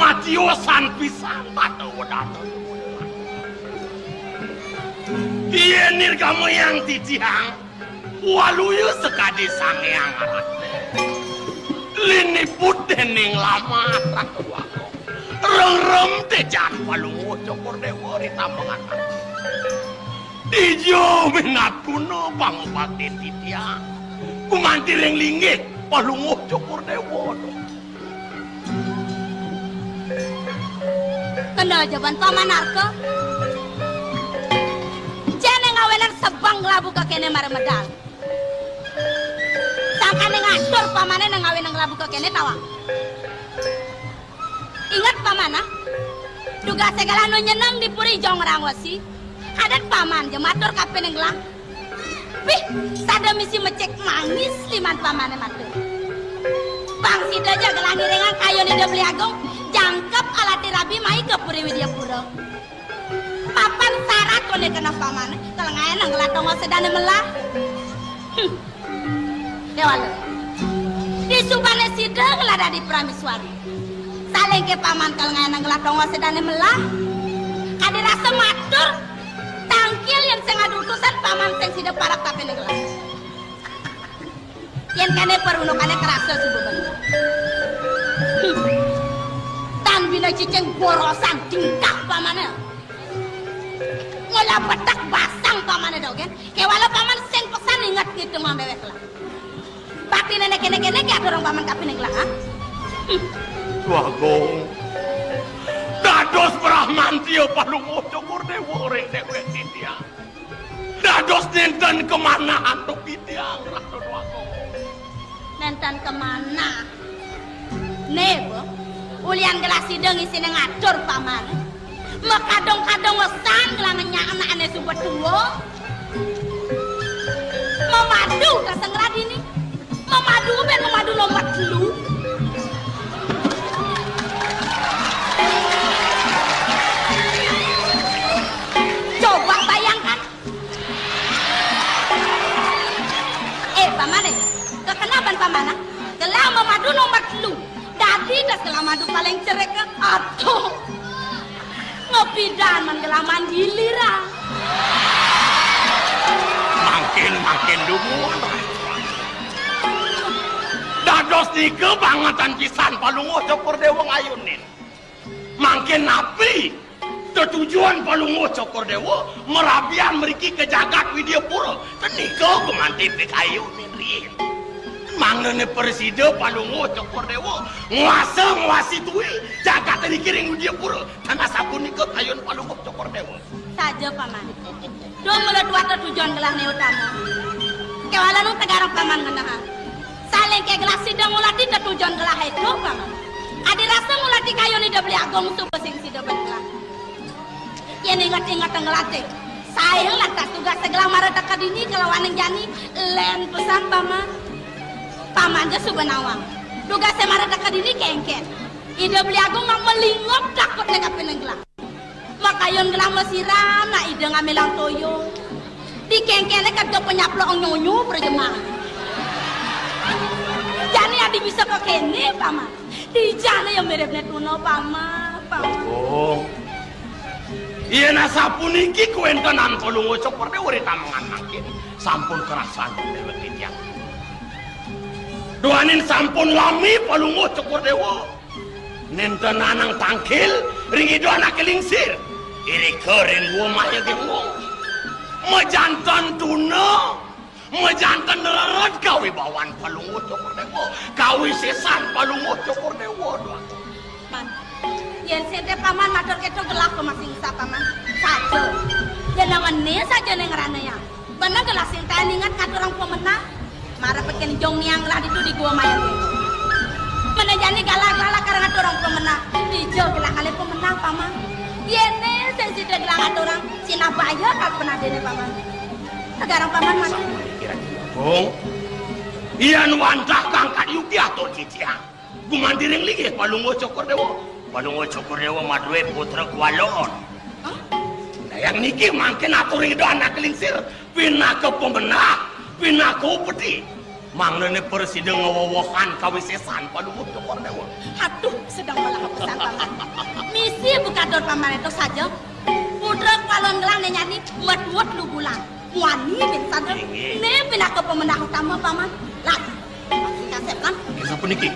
matiosan pisan tato dato. Dienir kamu yang titiang, waluyu sekadi sangeang alat. Lini pudening lama tato aku. Rem tejan palungu cokor dewa di tambangan. Dijo minat kuno pangobati titiang. Kumantireng linggih palungu cokor dewa. Kena jaban paman arko. Jene ngawenan sebang labu ke kene mare medal. Sangkane ngatur pamane nang ngawen labu ke kene tawa. Ingat pamana? Duga segala nu nyeneng dipuri jong rangwasi. Adat paman je matur kape neng gelang. Pih, sada misi mecek manis liman pamane matur. Bang sida aja gelang irengan kayu ni beli agung. Jangkep alati rabi mai ke puri widya pura. Papan syarat kone kena paman. Kalau ngaya nang gelatong sedane melah. Dewala. Di subane sida gelada di Prameswari. Saling ke paman kalau ngaya nang gelatong sedane melah. Ada rasa matur. Tangkil yang sengadu utusan paman seng sida parak tapi negela. Yang kane perunukane kerasa subuh bangga. Bina ciceng borosan tingkah pamannya ngolah petak basang pamannya dong kan kewala paman seng pesan ingat gitu mah bebek lah bakti nenek kayak orang paman kapin yang lah wagong dados brahmantio palungu cukur dewa rek dewe titia dados nenten kemana antuk titia ngerakon wagong nenten kemana nebo ulian gelas sideng isi ngatur paman makadong-kadong wesan gelangannya anak aneh subuh tua memadu kasang radini memadu ben memadu nomor telu coba bayangkan paman kekenapan pamana gelang memadu nomor telu dadi dah selamadu paling cerek ke atuh ngopidan manggelang mandilira makin dumun dados di kebangetan pisan palungu cokor dewa ngayunin makin napi tujuan palungu cokor dewa merabian meriki ke jagat widya pura tenika kemantipik ayunin rin manggene presiden palungu cokor dewa nguasi tuwi jagat dikiring widya pura tanah sabun ikut ayun palungu cokor dewa saja paman do mula dua tujuan gelah ne utama kewala nu tegarang paman ngenahan saling ke gelas sidang mulati tujuan gelah itu paman adi rasa mulati kayu ni beli agong tu besing sidang belah yang ingat-ingat ngelate sayang lah tak tugas segelang marah dekat ini kalau waneng jani len pesan paman aja subenawang tugas marah dekat ini kengken ide beli agung mang melingop takut dekat penenggelang makayon gelang mesiram na ide ngamilang toyo di kengken dekat ke penyaplok nyonyo berjemaah jani adi bisa ke kene paman di jana yang mirip netuno paman oh iya na sapuniki kuentenan palungu cokor dewa di tamangan makin sampun kerasan dewa titiang doanin sampun lami palungu cokor dewa nenten anang tangkil ringi doa anak kelingsir iri kering gua maya gengong mejantan tuna mejantan nerot kawi bawan palungu cokor dewa kawi sesan palungu cokor dewa man yen sente paman matur keto gelah ke masing sa paman saja yen namanya saja neng ranaya bener gelah sinta ingat katurang pemenang marah peken jong niang lah itu di gua maya mana jani galak-galak karena orang pemenang dijo gelah kali pemenang paman yene sensi de gelah orang cina bayar kal pernah dene paman sekarang paman mana bong ian wantah kangkat yuki atau ciciang gumandiring lagi palungu cokor dewa madwe putra kualon yang niki makin atur itu anak kelingsir pindah ke pemenang pindah ke upeti Manglene persideng ngawowohan kawisesan palunguh cokor dewa. Aduh, sedang melahap pesan paman. Misi bukador paman itu saja. Putra kalon gelang nyanyi buat lu bulan. Wani bin sadar. Ne pina ke pemenang utama paman. Lah, kasep kan? Bisa puniki.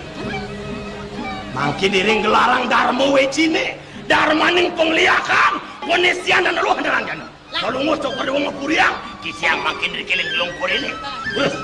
Mangki diring gelarang Dharma wecine. Dharma ning pengliakan. Wanesian dan ruh deranggan. Palunguh cokor dewa ngapuriang. Kisiang makin dikiling gelongkor ini. Terus.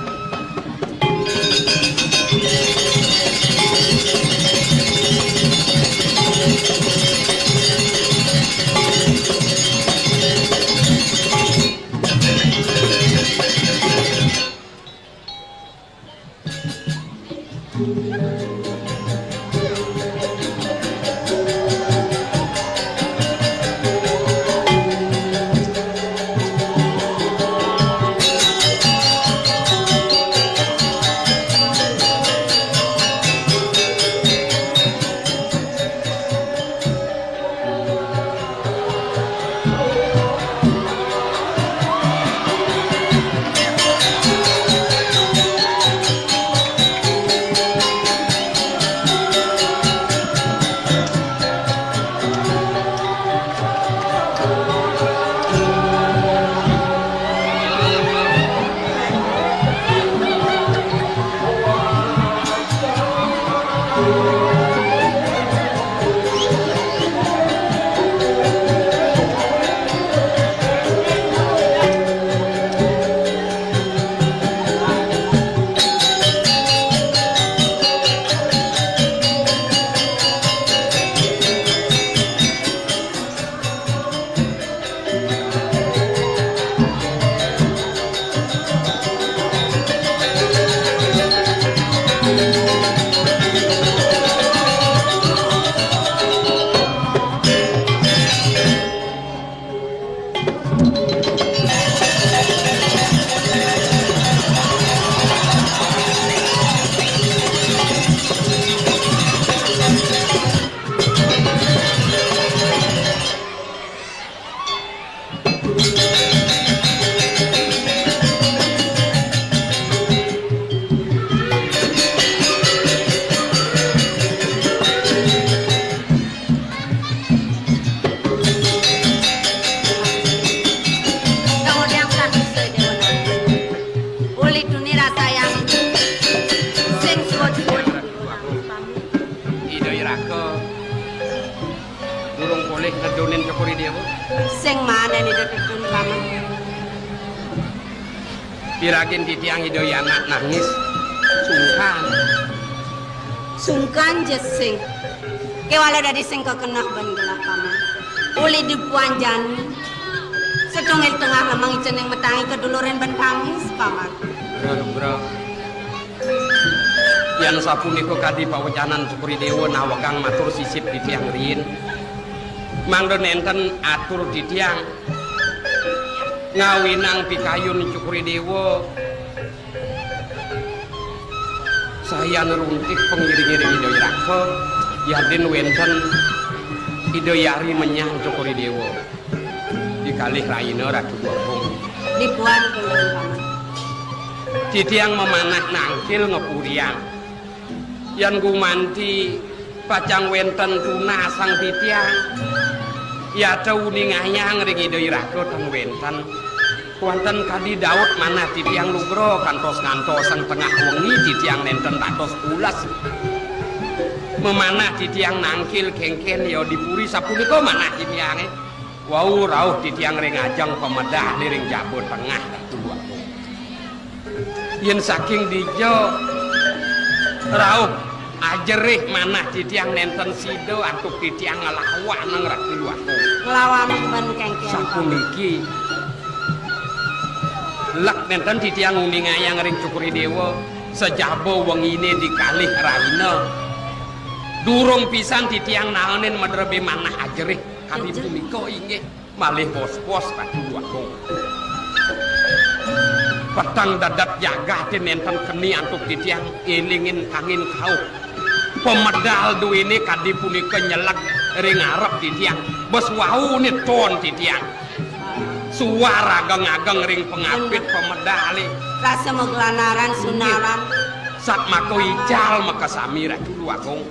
Piragen titiang Hidoyana nangis sungkan jesing kewala dari sing kekenak ban gelap paman uli dipuanjani setungil tengah memang iceneng metangi keduluren ban tangis paman bro yang sapuniko kadi pawacanan Cukuri Dewa nawakang matur sisip di tiang rin mangdo nenten atur di tiang ngawinang pikayun Cukuri Dewa saya neruntik pengiring-iring Hidoyraka yaden wenten Hidoyari menyang Cukuri Dewa dikalih Raina Ratu Gorbong dipuan kulun paman titiang memanah nangkil ngepuriang yan gumanti pacang wenten tuna sang titiang ya teuning ayang ring Hidoyraka teng wenten wonten kadi Daud manah titiang lugro kantos ngantosang tengah wengi titiang nenten tatos ulas memanah titiang nangkil kengken ya dipuri sapunika manah titiange wau rauh titiang ring ajang pemedah ring Jabo Tengah dua yen saking dijo rauh ajerih manah titiang nenten sido antuk titiang ngelawan nang Ratu Waku ngelawan ban kengken sapuniki lek nenten titiang uning ayang ring Cukuri Dewa sejabo wengine dikalih Raina durung pisan titiang naonin medrebe manah ajerih kami punika inggih malih pos-pos Ratu Waku petang dadat jaga nenten keni antuk titiang elingin kangin kauh pemedal duwene kadi punika nyelak ring arep titiang bos wau niton titiang suara ageng-ageng ring pengapit pemedali Rasa megelanaran sunaran. sak mako ical maka samira dulu agung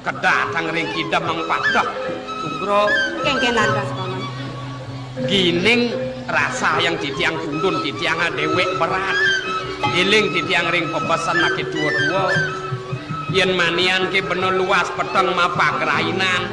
kedatang ring kidam mengpadah sugro Kengkenan ras paman. gining rasa yang titiang tundun titiang dewek berat iling titiang ring pebesan laki dua-dua yen manian ke bener luas peteng mapa gerainan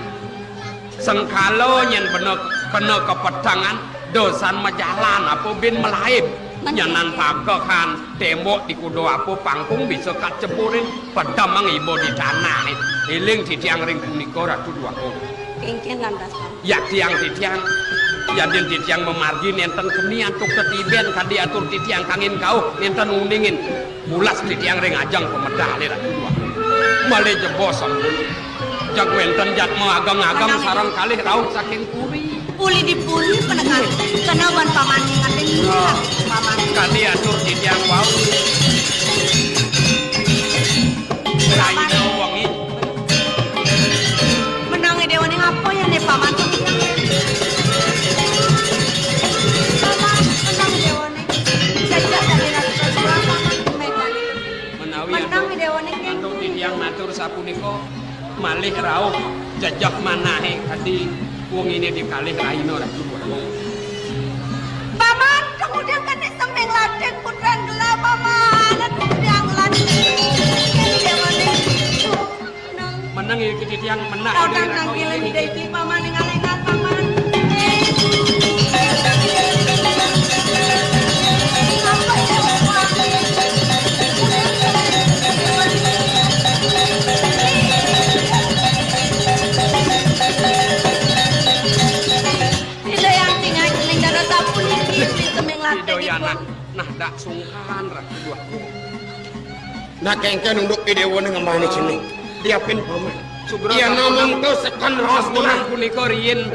sengkalo yen bener kena kepetangan dosan majalan apa bin melaib nyanan pagehan tembok di kudo apa pangkung bisa kat cepurin pedam mengibo di tanah iling titiang ring punika ratu dua kong Kengkenan ras paman. ya tiang Yadin titiang memargi nenten kenian tuk ketiben kadi atur titiang kangin kau nenten uningin mulas titiang ring ajang pemedali ratu dua male jebos ampun jak wenten jat mau agam-agam sarang kalih raut saking puri Puli dipuli penekan. Kenawan paman ngating hilang paman. kadi atur titiang wau raina wangi Menangi dewa ning apa ya nih paman? Paman menangi dewa ning. Jajak dari rasa surang paman medan. menawi Menangi dewa ning. atur titiang matur sapunika malih rauh jajak manahe kadi wong ini dikalih raina ratu dua kong Paman, kemudian kan semeng ladeng putran gelap paman. Kemudian ladeng. Ini dewa ning. menang iki titiang menang Kau tak nangkile di dai paman ning alengan paman. Apa ya paman? Tidak yang tinggal celing dana sapun iki semeng ladeng. Hidoyana nah dak sungkan ratu dua kong Nah kengken untuk idewo ning ngembani sini. Diapin paman. Iya namung tuh sekan ros Apunang punika riyin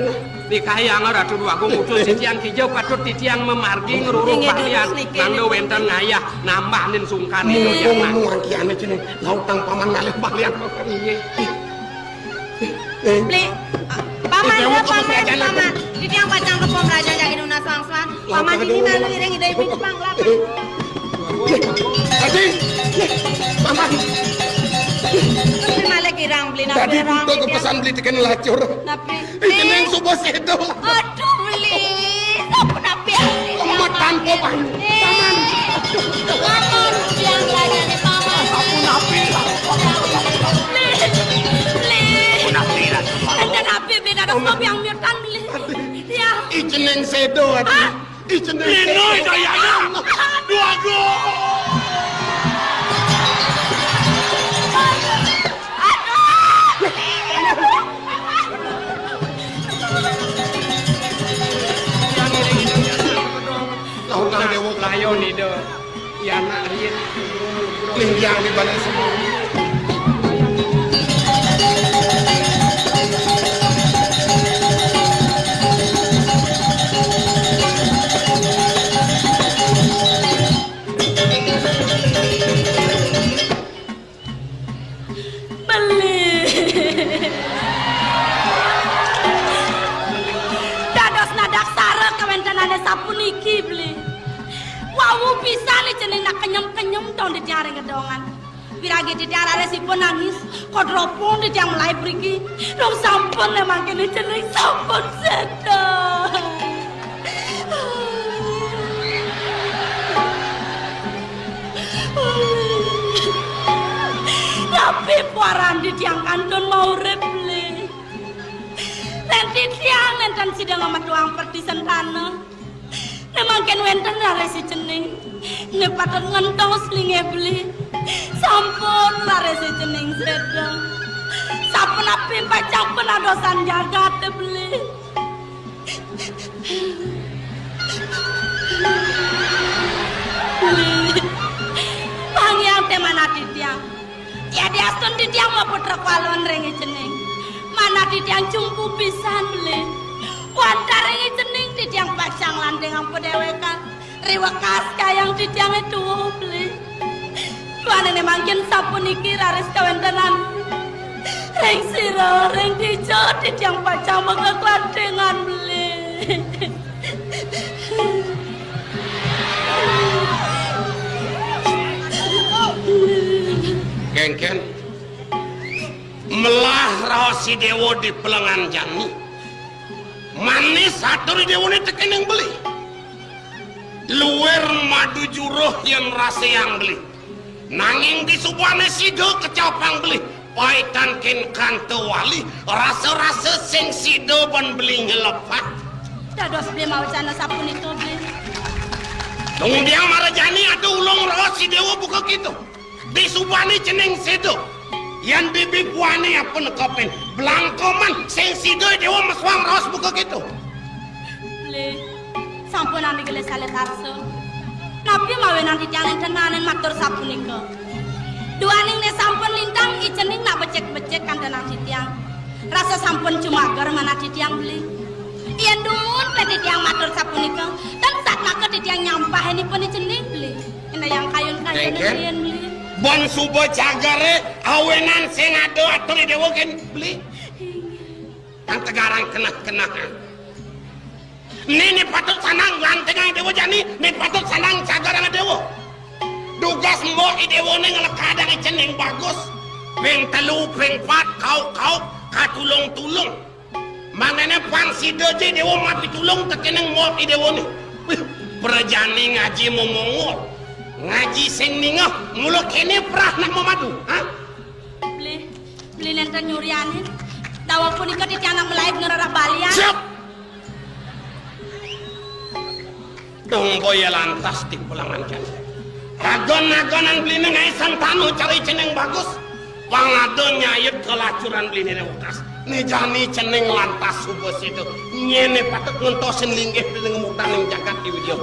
dikayang ratu dua kong utus titiang kijau patut titiang memargi ngerurung Inge palian dulus niki. nangdo wenten ngayah nambah nin sungkan Mumpung hidoyana muangki ane sini. Lautang paman ngalih balian. Beli paman Dewa ya kamu paman kerajaan aku. paman di tiang pacang kepom raja jagin una sang-sang paman ini malu ireng idai pincang lapan Tadi paman tapi malah kirang beli napi tadi orang butuh kepesan beli tekan lacur. napi Itu neng subuh sedo. aduh beli apa napi Kemetan po paman. paman tiang raja nih paman Aku napi. beli Napi lah. ente napi beli ada sop yang mirtan beli ya Itu neng sedo adi. Itu neng sedo. Ino hidoyana dua kong Lautang dewa layo nido yana riyin lingjang di balik semua. beli dados nadak sare kawentenane sapuniki beli wawu pisan jeneng nak kenyem-kenyem tong di tiare gedongan wiragi di tiare resipun nangis kodropun di tiang mulai pergi dong sampun memang kene jeneng sampun sedang tapi puaran di tiang kantun mau repli nanti tiang nenten sidang amat doang perdi sentana nemangken wenten raresi jeneng nepatut ngentos linge beli sampun raresi jeneng sedang sampun api pacang penadosan jagat beli pangyang temana titiang ya diastun titiang mau putra kwalon rengi jeneng mana titiang jumpu pisan beli wantar rengi jeneng titiang pacang landeng ang pedewekan riwekas kayang titiang itu beli tuan ini mangkin sapun iki raris kawentenan reng siro reng dijo titiang pacang mengeklandengan beli melah raos si dewo di pelengan jani manis satur dewo ini tekan yang beli luwer madu juruh yang rasa yang beli nanging di subane sido kecapang beli paitan kin kanto wali rasa-rasa sing sido ban beli ngelepat dados beli mau cana sapun itu beli kemudian marajani ada ulong raos si dewo buka gitu di subane ceneng sido yang bibi puane apa nekopin belangkoman sing sido dewa meswang raos buka gitu beli sampun ami gele sale tarso napi mawe nanti tiang tenanen matur sapunika duaning ne sampun lintang icening nak becek-becek kanten nanti tiang rasa sampun cuma ger mana tiang beli yen dumun peti tiang matur sapunika dan saat maka tiang nyampah ini pun icening beli ina yang kayun-kayun belian beli bon subo jagare awenan sing ado atur dewa kan beli yang tegarang kena ini patut sanang lantengan dewa jani ini patut sanang jagarang dewa dugas mo idewo ning lekadang ceneng bagus ping telu ping pat kau katulung-tulung mangane pan sidoje dewa mati tulung tekeneng mo idewo ni perjani ngaji momongol ngaji sing ningah mulo kene prah nak memadu ha beli nenten nyurianin dawa punika di tiang melaib ngerara balian siap dong boya lantas di pulangan kan agon-agonan beli nengai santanu cari ceneng bagus pangadon nyayet kelacuran beli nene ukas ne jani ceneng lantas subuh situ nyene patut ngentosin linggih dengan mutan yang jagat di video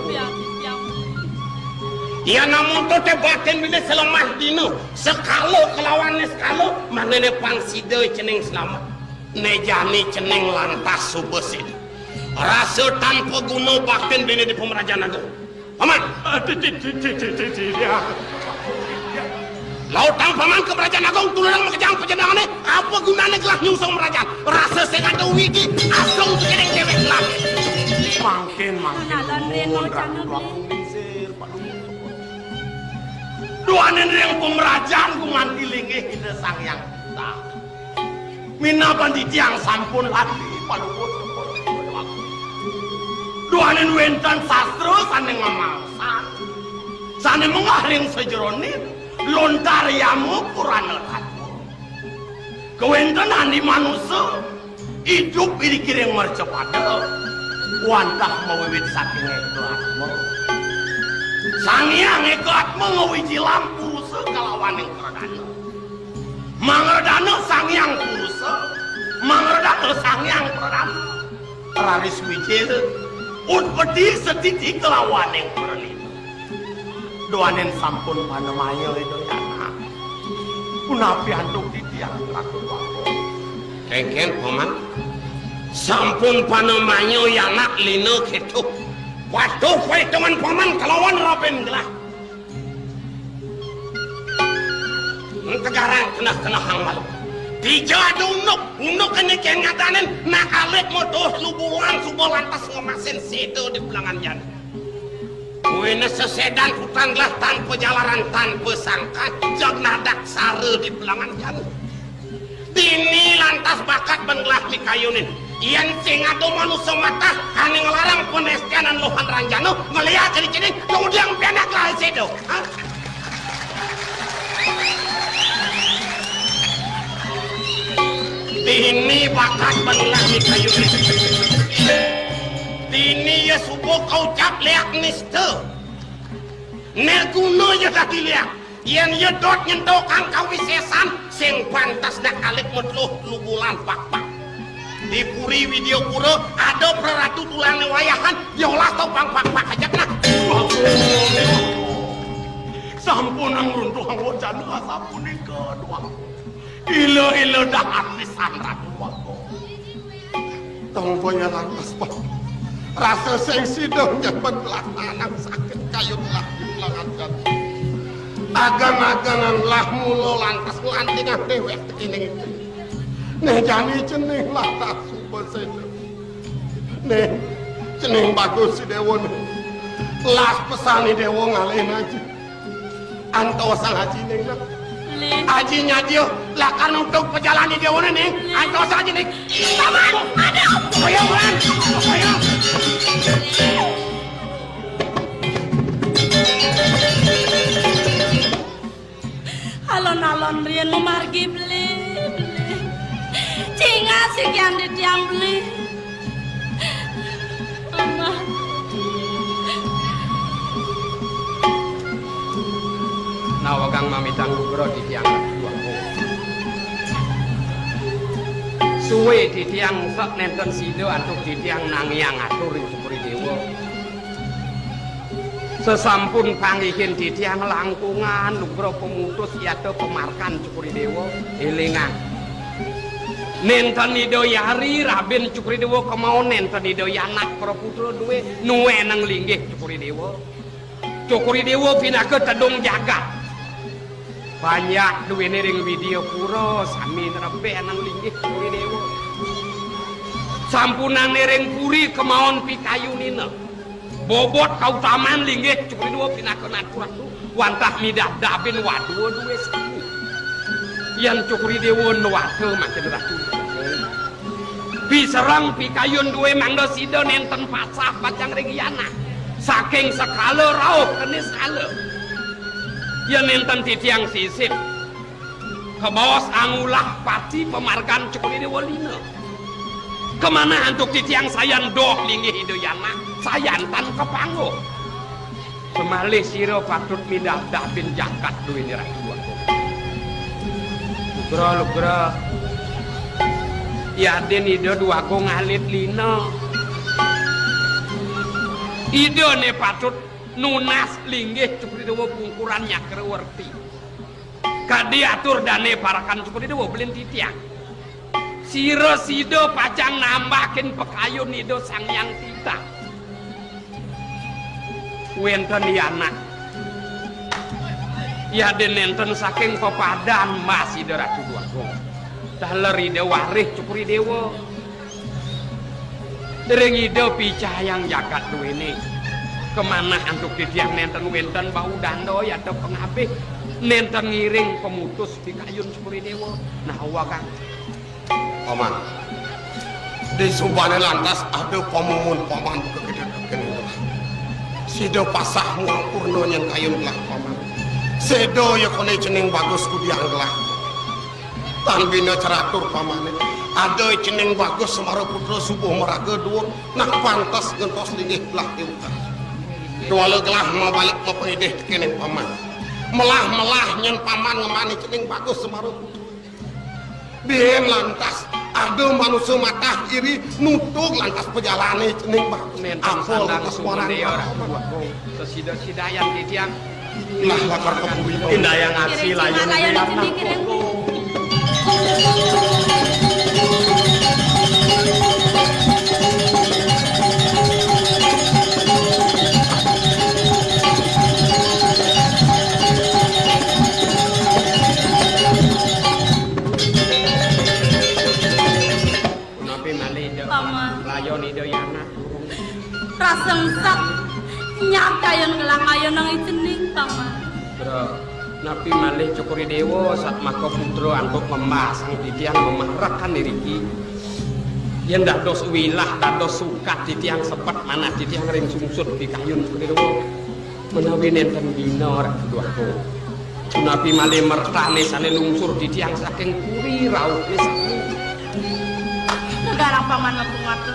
ya namun tu tebatin bila selemah dino sekalo kelawannya sekalo mana ne panside ceneng selamat ne jani ceneng lantas subuh situ rasa tanpa guna batin bila di pemerajaan agung paman lautang paman ke kerajaan agung tulang mengejang pejandangan ini apa gunanya gelah nyusung merajaan rasa saya ada wigi asong sekedeng cewek lagi makin duanin yang pemerajaan ku manti linggih ide sang yang tak mina bandit yang sampun lagi pada duanin wentan sastro sane ngamasan sane mengahling sejeronin lontar yamu kurang letakmu kewentan handi manusia hidup ini kiring mercepada wantah mewibit saking eklatmu sangiang eklatmu ngewiji lampu sekalawan yang perdana mangerdana sangiang kursa mangerdana sangiang perdana raris wijil pedi setitik kelawan yang perlima doanen sampun panemaya itu yana punapi anduk di tiang laku kengken paman sampun panemaya yana lino gitu waduh wai teman paman kelawan raben gelah tegarang kena hangmal dijadu unuk kene kengatanen nakalet motos lubuan subuh lantas ngemasin situ di pulangan jan wene sesedan hutan gelah tanpa jalaran tanpa sangkat jag nadak sare di pulangan jan dini lantas bakat bengelah mikayunin iyan sing ado manusia mata kane ngelarang penestianan lohan ranjano ngeliat jadi ceding kemudian penak lah situ ini bakat belah ni kayu ini ya subuh kau cap leak niste neguno ya tadi leak yang ya dot nyentokan kau wisesan sing pantas nak alik metluh lubulan pak di puri video pura ada peratu tulang wayahan diolah topang pak aja kena sampun ang runtuh ang wajan sampun kedua ilo dahat pisan ratu wako tong boya lantas pak rasa sensidong yang berkelakanan sakit kayu lah di pelangan jatuh agan-aganan lah mulo lantas lantingan dewek ini nih jani ceneng lah tak sumpah saya nih ceneng bagus si dewa nih las pesani dewa ngalahin aja anto sang haji neng lah beli. Ajinya dia lakan untuk perjalanan dia mana nih? Antos aja nih. Paman, aduh. Koyong kan? Koyong. Alon-alon rian nu margi beli. Cinga sekian di tiang beli. Mama. Nawagang mamitang gugro di tiang dua. Suwe di tiang sak nenten sido antuk di tiang nangyang atur supuri dewa. Sesampun pangihin di tiang langkungan lugro pemutus yaitu pemarkan supuri dewa elingan. Nenten nidoyari rabin supuri dewa kemau nenten nidoyanak para putra duwe nuwe nang linggih supuri dewa. Supuri dewa pinake tedung jagat. Banyak duwe ring video pura sami rebe nang linggih puri dewa. Sampunan ring puri kemauan pikayunina. Bobot kautaman linggih cukri dewa pinake naturak tu wantah midah dabin waduh duwe samu. Yang cukri dewa nuwake makin ratu. Biserang pikayun duwe mangdo sida nenten pasah pacang regiana. Saking sekala rauh kene skala. Ya nenten titiang sisip kebawas angulah pati pemarkan cukuri dewa lina kemana antuk titiang sayan doh linggih hidoyana sayan tan kepanggo semalih siro patut midah dabin jakat duwe nirah dua lugro ya den ido dua ko ngalit lina ido ne patut nunas linggih cukuri dewa pungkurannya kerwerti kadi atur dane parakan cukuri dewa belin titiang siro sido pacang nambahin pekayun ido sang yang tita wenten yana ya den nenten saking pepadan mas ido ratu dua gong daler ido warih cukuri dewa dereng ido picayang jagat duwene kemana antuk titiang nenten wenten bau dando ya atau pengabih nenten ngiring pemutus di kayun supuri dewa nah wakang Paman di sumbane lantas ada pamumun paman kegedean itu sido pasah muampurno yang kayun telah paman sedo ya kone jeneng bagus kudiang telah tan bina ceratur paman ada jeneng bagus semaro putra subuh meraga dua nah pantas gentos linggih belah iukan dua gelah mau balik mau penidih kene paman melah nyen paman ngemani cening bagus semaruh bien lantas ada manusia mata iri nutuk lantas perjalanan cening bagus nentang sandang sumber dia sesida-sida yang titiang lah lapar kebui indah yang aksi layun Rasengsak nyakayun ngelang ayun nang icening paman bro napi malih cukuri dewa saat maka putra angkut memasang titiang memarahkan diriki yang dados wilah dados sukat titiang sepet mana titiang ring sungsut di kayun cukuri dewa menawi nenten dina rak duaku napi malih mertane sane lungsur titiang saking puri rauh sakmu negarang paman ngatur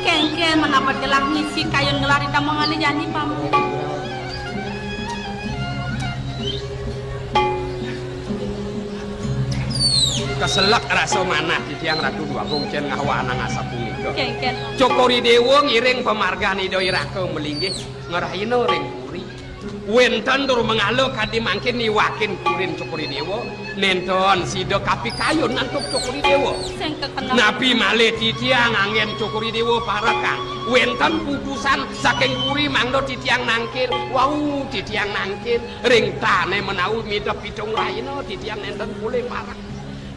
kengke menapat gelak ngisi kayun ngelari damangan jani paman keselak rasa manah di tiang ratu dua bongcen ngawana ngasap punika kengken cokori dewa ngiring pemargan ido irake melinggih ngerahino ring puri wenten dur mengalo kadi mangkin niwakin kurin cokori dewa nenton sido kapi kayun nantuk cokori dewa napi malih titiang angin cokori dewa parakang wenten putusan saking puri mangdo titiang nangkil wau titiang nangkil ring tane menawi midap pitung raino titiang nenten boleh parak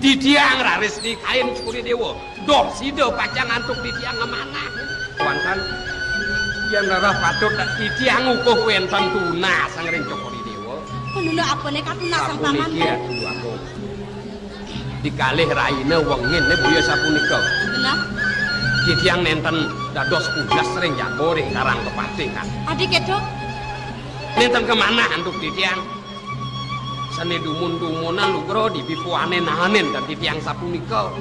titiang raris di kain cokori dewa doh sido pacang antuk titiang ngemana wantan yang darah patut titiang ukuh wenten tuna sang ring cokori dewa Penuno apane katunasan paman? Sapuniki aduh aku. Dikalih raine wong ngene Buya sapunika. Bener. Titiang nenten dados pujas sering jago ring Karang Kepati kan. Adik kedo. Nenten kemana antuk titiang? Sane dumun-dumunan lugro dibipuane nahanen dan titiang sapunika.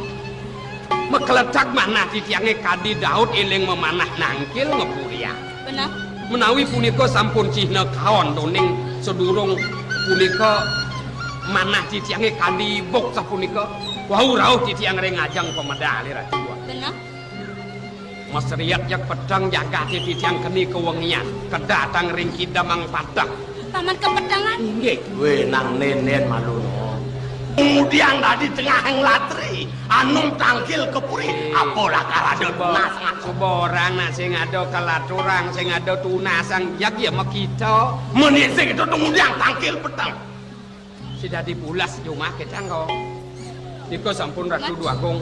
Mekeledak manah titiange Kadi Daud eling memanah nangkil ngepuriang. Bener. Menawi punika sampun cihna kaon toning sedurung punika manah titiange Kadi Bok sapunika. Wau rauh titiang ring ngajeng pemedali Rajwa. Bener. Mas riat yak pedang jaga titiang keni kewengian kedatang ring kidamang padang. Paman kepedangan. Inggih. Weh nang nenen maluno. Kemudian tadi tengah yang latri, anum tangkil kepuri, apalah karada tunas Seborang nak sing ada kelaturang, sing ada tunasang yak ya makita. menisik itu kemudian tangkil petang. Sudah dipulas cuma kita kok. Niko sampun Ratu Duagung.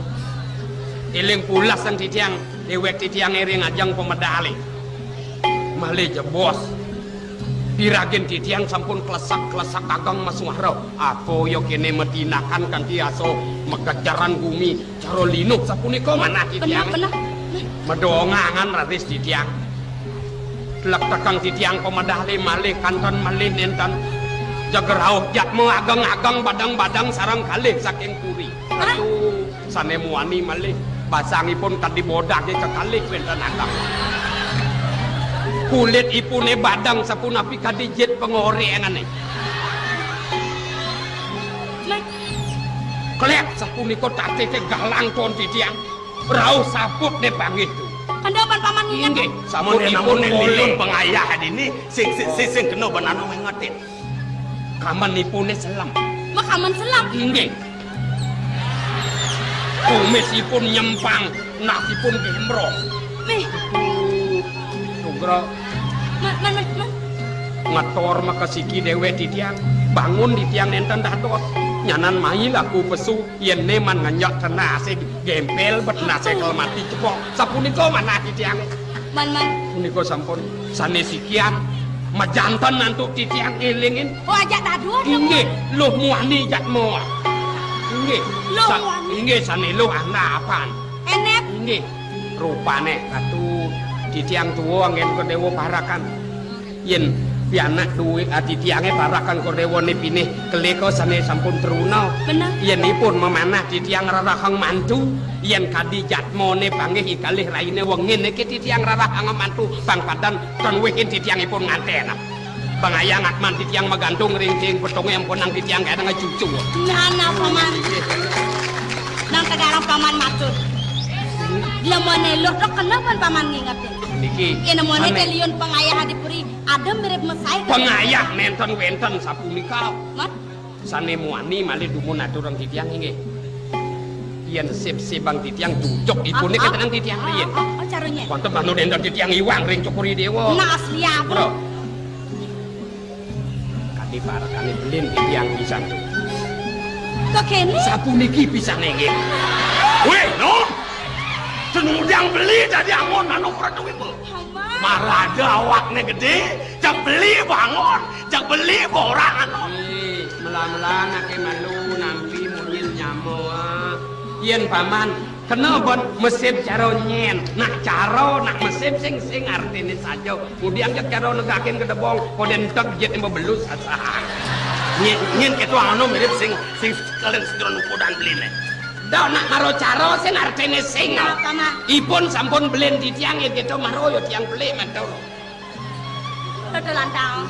Iling pulas sang titiang, dewek titiang ering ajang pemedali. Malih jebos. Diragen titiang sampun klesak-klesak agang masuhara. Apa yo kene medinakan kanthi aso megajaran bumi cara linuk sapunika manah titiang. Bener. Medongangan raris titiang. Telak tekang titiang pemedali malih kanton malih nenten. Jagerauh jatmo ageng-ageng badang-badang sarang kalih saking puri. Atuh sane muani malih basangipun kadi bodake kekalih wenten ageng. Kulit ipune badang sapunapi kadi jet pengorengane. Klek sapunika tate ke galang ton titiang. Rauh saput ne pangitu. Kandapan paman nginget. Inggih, Samunipun sapunipun lilun kolon pengayah ini sing kena benanu ngetin. kamanipune selam. Makaman selam. Inggih. Kumisipun nyempang, nasipun gembrong. Meh. Sugro Man. ngator makasiki dewe titiang. Bangun titiang nenten dados. Nyanan mai laku pesu yen neman nganyak tenase gempel bet nase kelmati cepok. Sapunika manah titiang. Man. Punika sampun sanesikian majanten nantuk titiang elingin. Oh ajak daduan. Inggih, luh muani jatmo. Inggih. Luh muani. Inggih sane luh andapan. Enek. Inggih. Rupane katu titiang tuwa ngen Kodewa parakan. Yen pianak duwe titiange parakan Kodewa nepine keleko sane sampun truna. Bener. Yenipun memanah titiang rarahang mantu. Yen kadi jatmone panggih ikalih raine wengen iki titiang rarahang mantu bang padan ton wehin titiangipun nganten. Bangayang atman titiang magantung ringking petonge ampun nang titiang kaya ngacucu. Nah paman. Nang tegarang paman matur. Lemone loh tok kenapa paman ngingetin? Niki. Yen mone maneh. keliun pengayah dipuri ada mirip mesai. Pengayah nenten wenten sapunika. Mat. Sane muani malih dumun aturang titiang inggih. Yen sip-sip bang titiang cucuk ipune ketenang titiang riyen. Oh caranya. Wonten manut nenten titiang iwang ring Cukuri Dewa. Nah asli aku. Bro. Kadi parakane belin titiang pisan. Kok kene? Sapuniki pisan nggih. Weh, no. Senudang beli jadi angon anu Ratu Ibu. Marada awaknya gede, jak beli bangun, jak beli borangan. Mela-mela nake malu nampi munyil nyamoa. Yen paman kena bon mesin cara nyen, nak cara nak mesin sing artine saja. Kemudian jak cara negakin ke debong, koden tek jet embe belus asah. Nyen ketua anu mirip sing kalian sedron udan beline. Dah nak maro cara sing artine sing. Paman. Ipun sampun belen di tiang gitu maro yo tiang belik mantul. Dodolan tahu.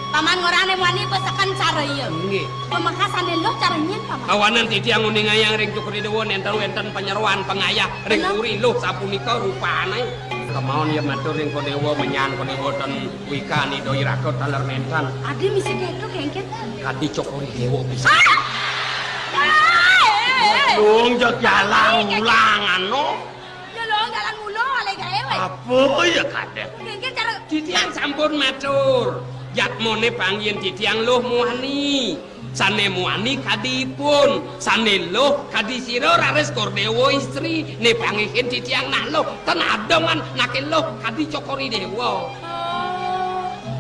Paman ngorane wani pesakan cara ieu. Nggih. Pemakasane lo caranya paman. Awanan titiang uning ayang ring Cukuri Dewa nenten wenten penyeruan pengayah ring uri luh sapunika rupane. Kemauan ya matur ring Kodewa menyan Kodewa ten wikani doi rakot taler nenten. Adi misi keto kengken. Kadi Cukuri Dewa bisa. Dong jak jalan ulang anu. Ya lo jalan mulo ale gawe we. Apa ya kadek? Kengken cara Titiang sampun matur. Yatmone pangyen titiang luh muani. Sane muani kadipun. Sane luh kadi sira raris Kordewa istri. Ne pangihin titiang nak luh ten adongan nake luh kadi Cukuri Dewa.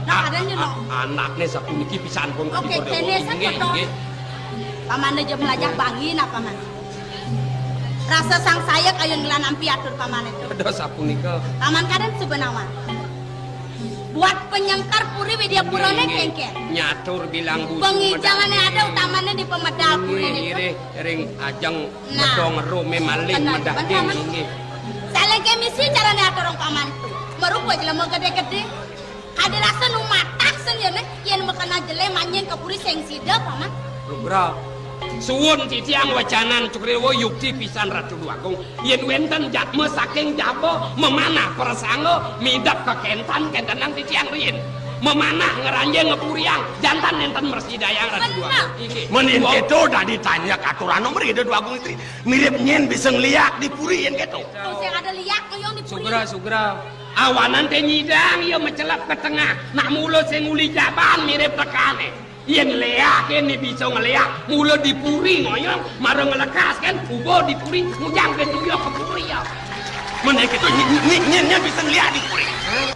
Nak adanya no. Anaknya sapuniki pisan pun Oke, kene sakoto. Paman aja belajar bangi na paman. Rasa sang saya kayu ngelanam piatur paman itu. Ada sapunika. Paman kadang sebenawan. Buat penyengkar puri Widya Purone kengker. Nyatur bilang busu. Pengijangannya ada utamanya di pemedal puri itu. Ring ajeng medong rome malin medah ding inggih. Saleng misi caranya aturong paman itu. Merupa jelema gede-gede. Ada rasa nu matah sen yen makana jele manyen ke puri seng sida paman. Bro. Suwun titiang wacanan cukrewo yukti pisan Ratu Duagung yen wenten jatme saking jabo memanah persanggo midap ke kentan kentenang titiang rin memanah ngeranjeng ngepuriang jantan enten mersidayang Ratu Duagung Menin gitu udah ditanya ke aturan nomor itu Duagung itu mirip nyen bisa ngeliat di puri yen gitu. Terus yang ada liak yang di puri. Sugra awanan teh nyidang ieu mecelap ke tengah nak mulo sing uli jaban mirip tekane yen leak ini bisa ngeleak mula dipuri ngoyong marang ngelekas kan ubo dipuri mujang ke tuyok ke puri ya Menin gitu nyen bisa ngeliat di puri.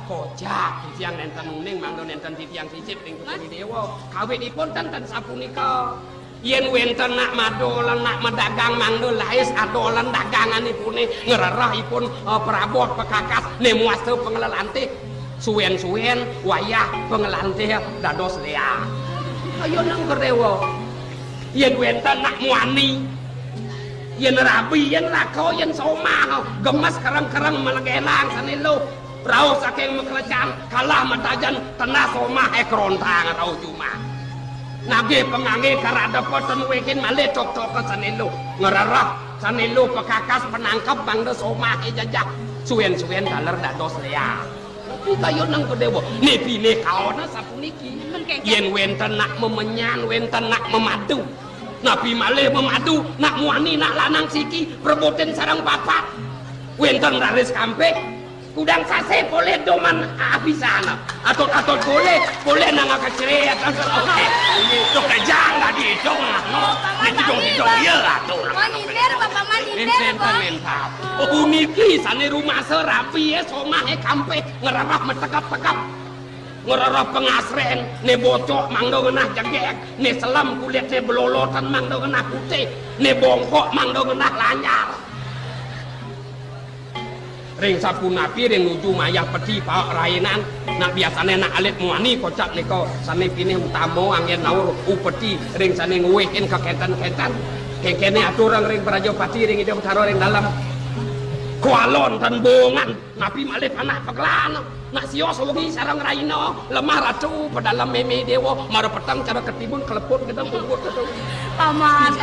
kocak titiang nenten uning mangdo nenten titiang sisip ing puri dewa kawitipun tenten sapunika yen wenten nak madolan nak medagang mangdo laes adolan daganganipun ngererahipun perabot pekakas nemuaste pengelelante suwen-suwen wayah pengelante dados lea ayo nang kerewo yen wenten nak muani yen rabi yen lako yen somah gemes kereng-kereng melegenang sanelo rauh saking mekelecan kalah matajan tenah somah ekrontang rauh cuma nage pengangge karada poten wekin male cok-cok sanelo ngerarah sanelo pekakas penangkap bangde somah jajak suwen-suwen daler dados lea kayo nang kedewo nepine kaona sapuniki yen wenten nak memenyan wenten nak memadu napi malih memadu nak muani nak lanang siki perboten sarang papat wenten raris kampek kudang sase boleh doman abisana atau boleh nang keceret oke itu kejang tadi itu no didong ya atuh Mandir bapak mandir mantap uniki sane rumah serapi ya somah kampek ngerarah metekap-tekap ngerarah pengasren ne bocok mangdo ngenah jegek ne selam kulit ne belolotan mangdo ngenah putih ne bongkok mangdo ngenah lanyar ring sapunapi ring nuju mayah peti pak rainan nak biasane nak alit muani kocak niko sane pinih utamo angin naur upeti ring sane nguwehin ke kentan-kentan kene aturang ring prajopati ring idem taro ring dalam kualon tan bongan napi malih panah peglan nak sios wengi sareng raino lemah ratu pedalam meme dewo mara petang cara ketibun keleput kita bubut itu paman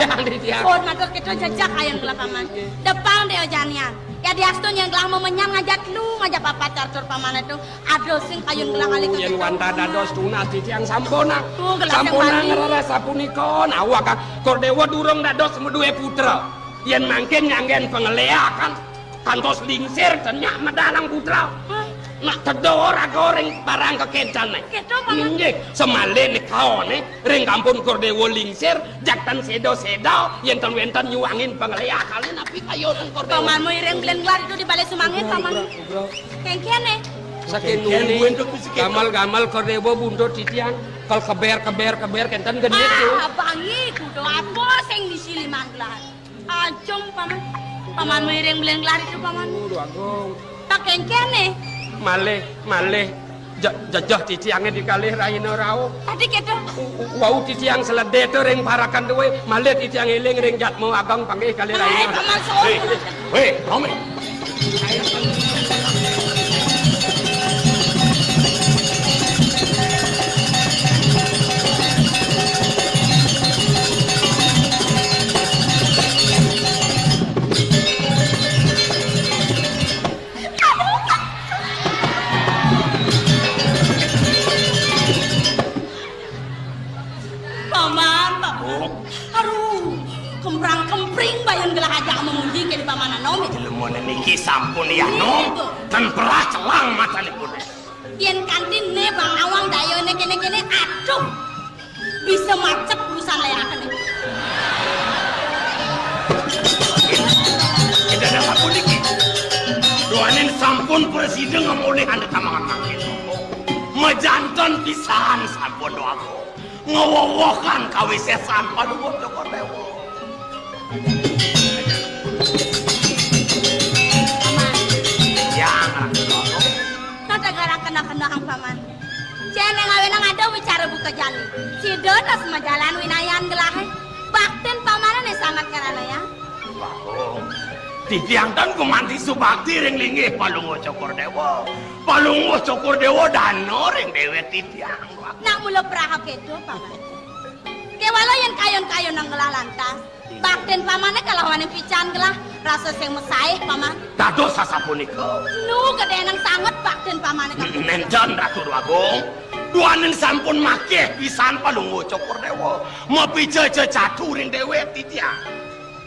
kon matur kita jajak ayang gelah paman depan deo janian ya diastun yang gelah memenyam ngajak lu ngajak papa carcur paman itu ado sing kayun gelah kali ke yen wanta dados tunas titiang sampona gelah sampona ngerara sapunika awak kordewa durung dados meduwe putra yen mangken nyanggen pengeleakan kantos lingsir dan nyak medalang putra nak tedor goreng barang kekencan nggih semale kaone ring kampung kordewo lingsir jaktan sedo-sedo yen ten wenten nyuangin pengeleak kali napi kayo nang kordewo paman mau ireng blen glar itu di balai sumangit paman kengkene saking nuni gamal kordewo buntut titian kal keber kenten genit tuh bangi kudu apa sing disiliman glar ajeng paman mau ireng blen glar itu paman agung tak kengkene malih jajah titiangnya dikalih raina rao tadi kita wau titiang selede itu ring parakan duwe malih titiang eling ring jatmu abang panggih kalih raina weh Romi niki sampun ya nom dan beras celang mata nipun yen kantin ne bang awang dayo ne kene aduh bisa macet urusan layakan ini tidak ada sampun niki doanin sampun presiden ngomoleh anda tamangan makin mejanten pisan sampun aku ngewowokan kawisesan Palungguh Cokordewo. Yang Ratu. Nata garang kena ang paman. Siyan yang ngawin ang ada wicara buka jali. Si dotas majalan winayan gelahe. Bakten pamanan yang sangat karana ya. Bagong. Titiang dan kumanti subakti ring linggih Palungguh Cokordewo. Palungguh Cokordewo dano ring dewe titiang. Nak mula prahak itu paman. Kewala yang kayon-kayon ang gelah lantas. Bakten pamannya kalawan yang pican gelah. Rasa sing mesaih paman. Dados sasapunika. Nu gede nang sangat bakten pamannya. Nenten Ratu Bagong. Duanen sampun makeh pisan Palungguh Cokordewo. Mapija jejatu ring dewe titiang.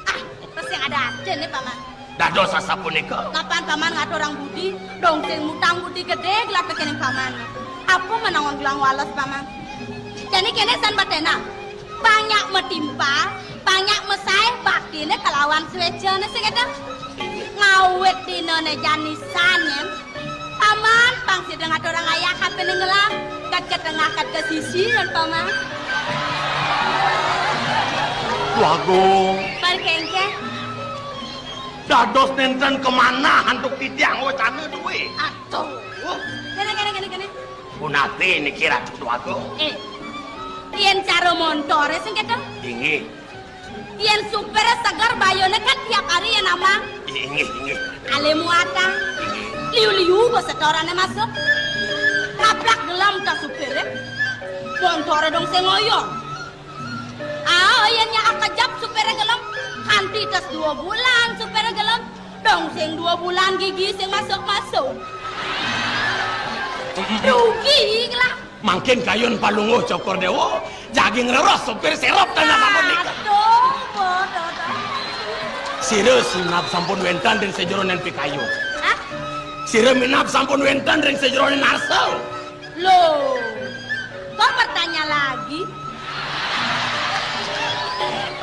Ah, terus yang ada aden nih paman. Dados sasapunika. Kapan paman ngatur orang budi, dong sing mutang budi gede gelat kening paman. Apa menangon gelang walas paman? Jadi kene san batena. Banyak metimpa, banyak mesai baktine kelawan swejane sing eta. Ngawet dinone janisan ya. Paman pangsi dengan orang ayah kape ngelang, kat ke tengah kat ke sisi dan paman. Bagong. Berkengke. Dados nenten kemana hantuk titiang wacana duwe. Atuh. Kene. Punate ini kira Bagong. Yen cara montore sing kata. Inggih. Yen super segar bayone kan tiap hari ya nama. Inggih. Ale muata. Liu-liu go setorane masuk. Kaplak gelam ta super. Montore dong sing ngoyo. Yen nya akajap super gelam. Kanti tas 2 bulan super gelam. Dong sing 2 bulan gigi sing masuk-masuk. Rugi lah. Mangkin kayon Palungguh Cokordewo jaging reros sopir serop tanya sampun nikah. Aduh, bodoh. Sire sinap sampun wentan ring sejeronen pikayu. Hah? Sire minap sampun wentan ring sejeronen arsel. Loh, kok bertanya lagi?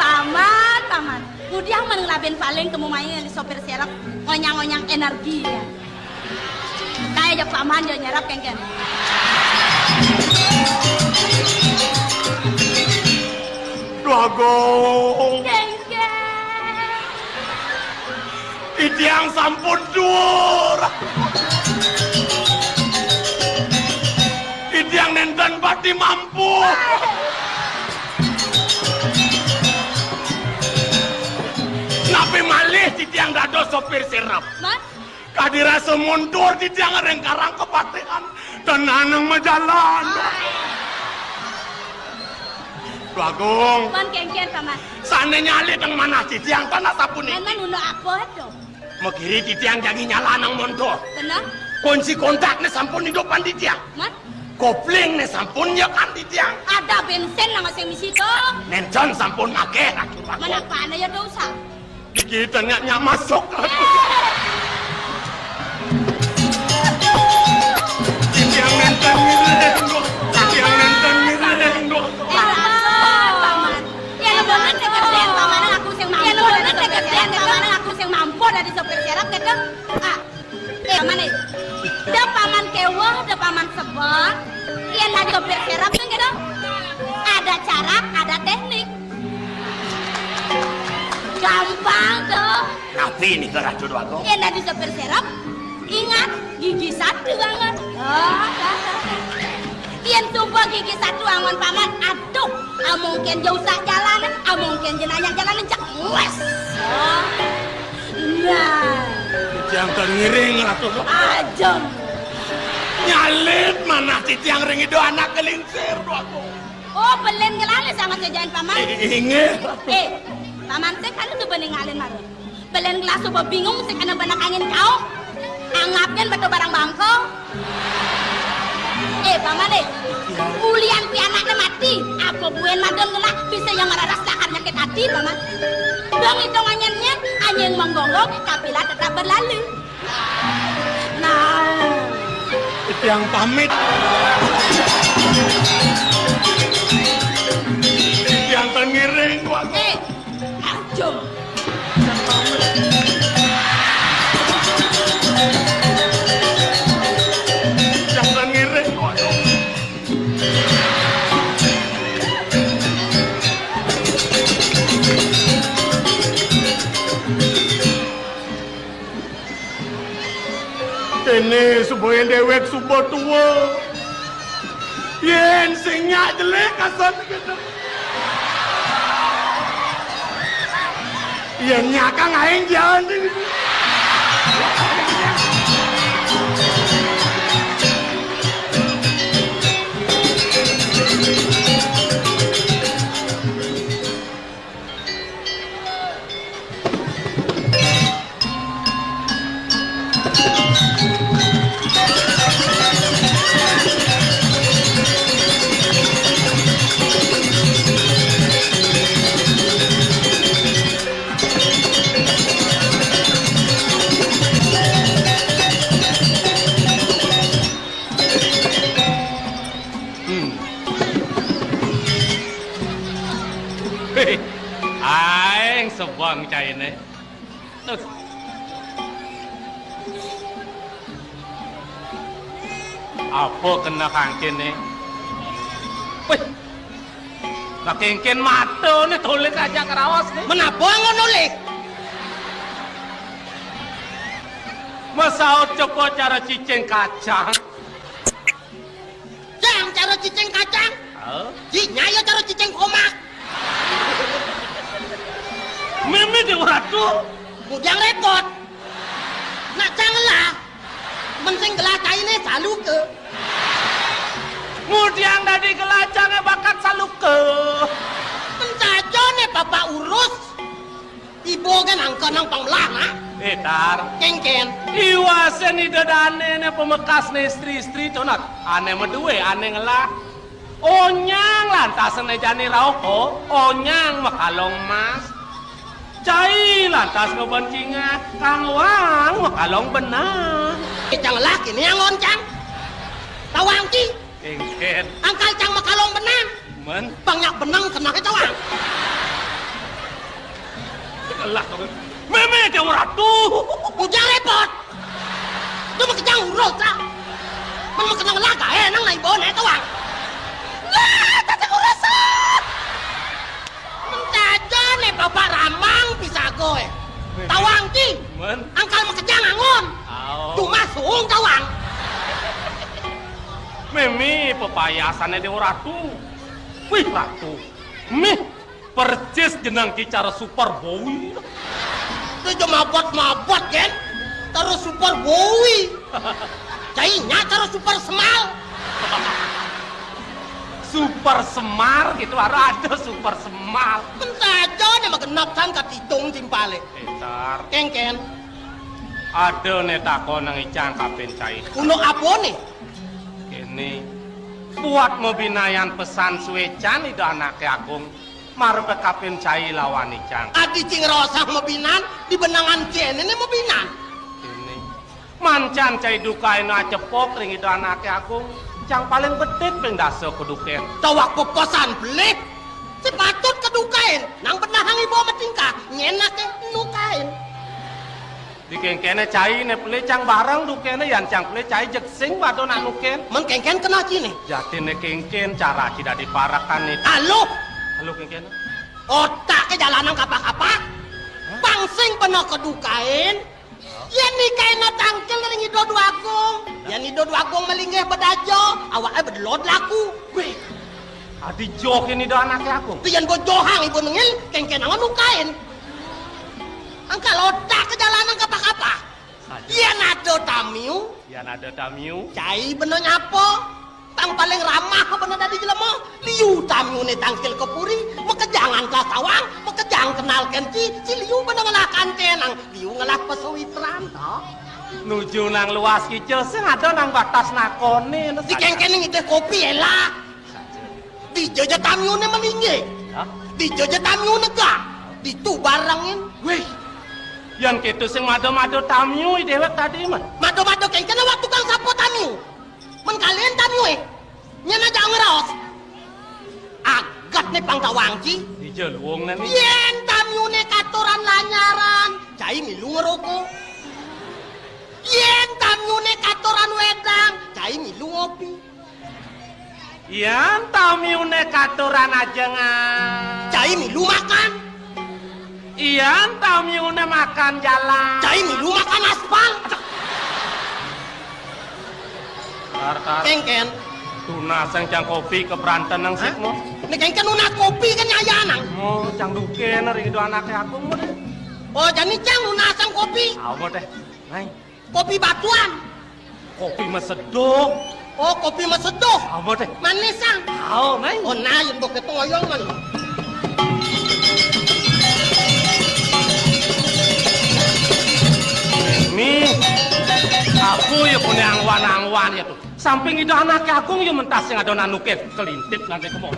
Paman. Mudiang mengelabin paling kemumain di sopir serap ngonyang-ngonyang energi ya. Kayak aja paman dia nyerap kengken. Bagong. Kengken. Titiang sampun dur. Titiang nenten pati mampu. Napi malih titiang dados sopir serap. Mas, Kadirasa mundur titiang rengkarang kepatihan. Tenanang majalan. Bagong. pan kengken paman. Sana nyali teng mana titiang tanah sapun ini. Enan uno apa itu? Makiri titiang jagi nyala nang motor. Kena? Kunci kontaknya sampun hidupan titiang. Mas, Kopling ne sampun nyekan titiang. ada bensin nang sing misi to. Nencon sampun make Ratu Bagong. Mana pana ya dosa. Kita nyak masuk. Titiang nenten ngireng. Titiang nenten ngireng. Paman. Ya bener tegeden paman aku sing mampu. Ya bener tegeden paman aku sing mampu dari sopir serap gitu. Paman iki. Da paman kewah, da paman sebak. Yen dari sopir serap kan gitu. Ada cara, ada teknik. Gampang tuh. Nabi ini ke Ratu Bagong. Yen dari sopir serap. Ingat, gigi 1 banget. Yen sumpah gigi 1 angon paman, aduh, mungkin jauh sak jalan, mungkin jenayah jalan cek wes. Nah, Titiang tengiring Ratu Bagong. ajeng. Nyalit mana titiang ring itu anak kelingsir Bagong. Oh, belen gelale sama sejain paman. Ingat. Paman teh kan itu bening ngalin maru. Belen gelas coba bingung sih karena banyak angin kau. Anggapkan betul barang bangko. Paman ulian pi anaknya mati. Apa buen madon gelak bisa yang ngeraras sakar nyakit hati paman. Dong hitungannya anjing menggonggong kapila tetap berlalu. Nah, Titiang pamit. Titiang tengiring Bagong. ajung. Titiang tengiring Bagong. Kene supaya dewek subuh tua. Yen sing nyak jelek kasan gitu. Yen nyak kang aing jalan gitu. Aing sebang caine. Apa kena kangkin ni? Wih, kangkin mata ni tulik aja kerawas ni. Menapa ngono lek? Masa coba cara cicing kacang. Jang cara cicing kacang. Ji nyaya cara cicing komak. Mimi di ratu. Bujang repot. Nak janganlah. Mensing gelah caine salu ke. Mudiang dari gelacangnya bakat saluke. Mencajo ne bapak urus. Ibu kan angka nang panglang Tar. Kengken. Iwasen ni dadane ne pemekas ne istri-istri tonat. Ane medue ane ngelah. Onyang lantas ne jani rauko. Onyang makalong mas. Cai lantas ngebencinga. Kang wang makalong benar. Cang laki ni yang loncang. Tawang ki. Kengken. Angkal cang makalong benang. Men. Banyak benang kena ke cawang. Kelah tu. Meme dia ratu. Bujang repot. Tu mak jang urut lah. Man mak kenal laga nang nai bon tawang. Lah, tak urus. Mencaja ne bapak ramang bisa goe. Tawang ki. Men. Angkal mak jang angon. Cuma suung tawang. Mimi pepayasannya dia ratu. Wih ratu. Mih percis jenang cara super bowie. Tu cuma mabot kan. Terus super bowie. Jainya terus super semal. Super semar gitu ada super semal. Mencaja ne mak genap san katitung timpale. Etar. Kengken. Ada ne takon nang icang kapen cai. Untuk apa nih? Ini buat membinayan pesan suecan itu anaknya agung. Marpe kapen cai lawan icang. Adi cing rosah mobinan di benangan kene ne mobinan. Ini mancan cai dukain acepok ring itu anaknya agung. Cang paling betit pendaso keduken. Tawak pokosan belit. Sepatut kedukain. Nang benahang ibu matingkah. Nyenak nukain. Di kengkene cai ne pele cang barang dukene yan cang pele cai jeksing bado nak nuken. Men kengken kena cini. Jati ne kengken cara tidak diparakan nih. Halo. Halo kengkene. Otak ke jalanan kapak-kapak. Pangsing penuh kedukain. Yan ni kain na tangkel ring ido duagung. Yan ido duagung melinggih bedajo. Awaknya bedelot laku. Wih. Adi jok ini do anaknya aku. Pian bojohang ibu nengil kengken angan nukain. Angka lodak ke jalanan kapak-kapak. Yan ada tamiu. Yan ada tamiu. Cai bener nyapo. Tang paling ramah bener dari jelema. Liu tamiu ne tangkil kepuri. Mekejangan kelas tawang. Mekejang kenal kenci. Si liu bener ngelah kantenang. Liu ngelah pesawitran toh. Nuju nang luas kicau sing ada nang batas nakone. Di kengkening itu kopi elah. Di jaja tamiu ne melingge. Di jaja tamiu negah. Di tu barangin. Wih. Yang gitu sing mado-mado tamiu dewek tadi man. Mado-mado kengken awak tukang sapo tamiu. Men kalian tamiu nyen aja ngeros. Agat ne pang tawangci. Di jeluang nani. Yen tamiu ne katoran lanyaran. Cai milu ngerokok. Yen tamiu ne katoran wedang. Cai milu ngopi. Yen tamiu ne katoran aja ngan. Cai milu makan. Iyan tamiune makan jalan. Cai milu makan aspal. ngengken. Tuna sang cang kopi ke Branten nang sikmo. Nek ngengken una kopi kan nyaya nang. Oh, cang duken ring do anake aku mo. Oh, jani cang una sang kopi. Awo teh. Nai, Kopi batuan. kopi meseduk. Oh, kopi meseduh. Awo teh. Manis sang. Awo, nai. Oh, nah yang bok itu ngoyong man. Mi. Aku ya punya angwan-angwan ya tuh. Samping itu anake aku ya mentas sing ada nanuke kelintip nanti kemo.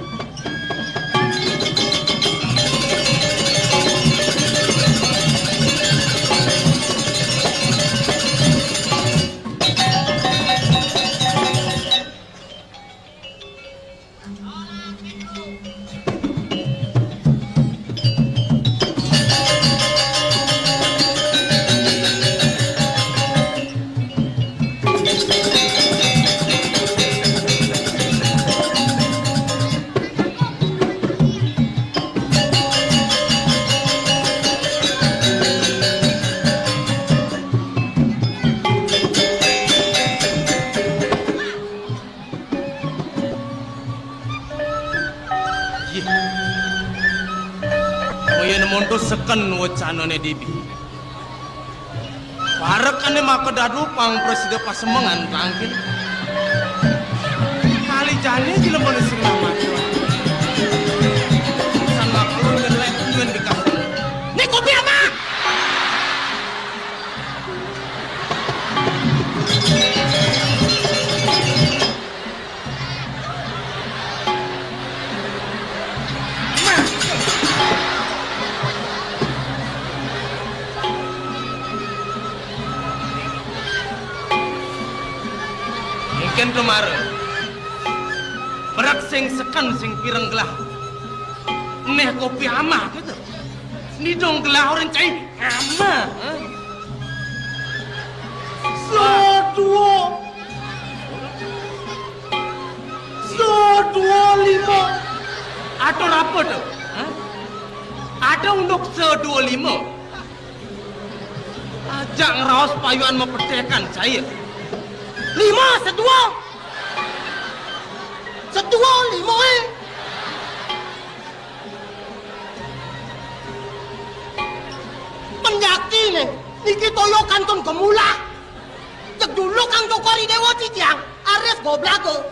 Seken wacanane dibi. Parek ane maka dadu pang presiden pasemengan tangkin. Kali jane jilemone sing nama. San maklum ngelek tuen bekas. Nek kopi ama. Mungkin kemarin berat sing sekan sing pireng gelah neh kopi ama gitu ni dong gelah orang cai ama Sedua lima atau apa tuh ada untuk sedua lima ajak ngerawas payuan mempertekan saya 5 sedua. Sedua 5 eh. Penjaki nih, niki toyo kantong gemula. Cek dulu kang Jokori Dewo ciciang, ares goblago.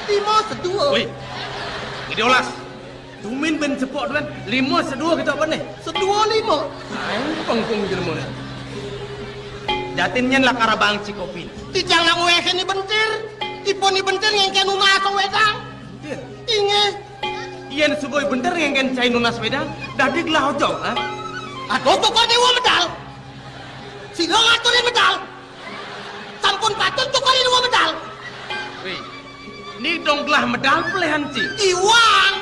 5 sedua. Woi, ini olas. Tumin ben cepok tuan, 5 sedua kita apa nih? Sedua 5. Ayo pengkung jelmo nih. Jatinnya lah karabang cikopi. Ciciang nang wehe ni bentir. Tipe ni bentir ngengken umah atau wedang. Inge. Iyan suboi bener ngengken cai nunas wedang. Dadi gelah ojong, ha? Aduh Jokori Dewo medal. Sila ngaturin medal. Sampun patut Jokori Dewo medal. Wih, ini dong gelah medal pelehan ci. Iwang.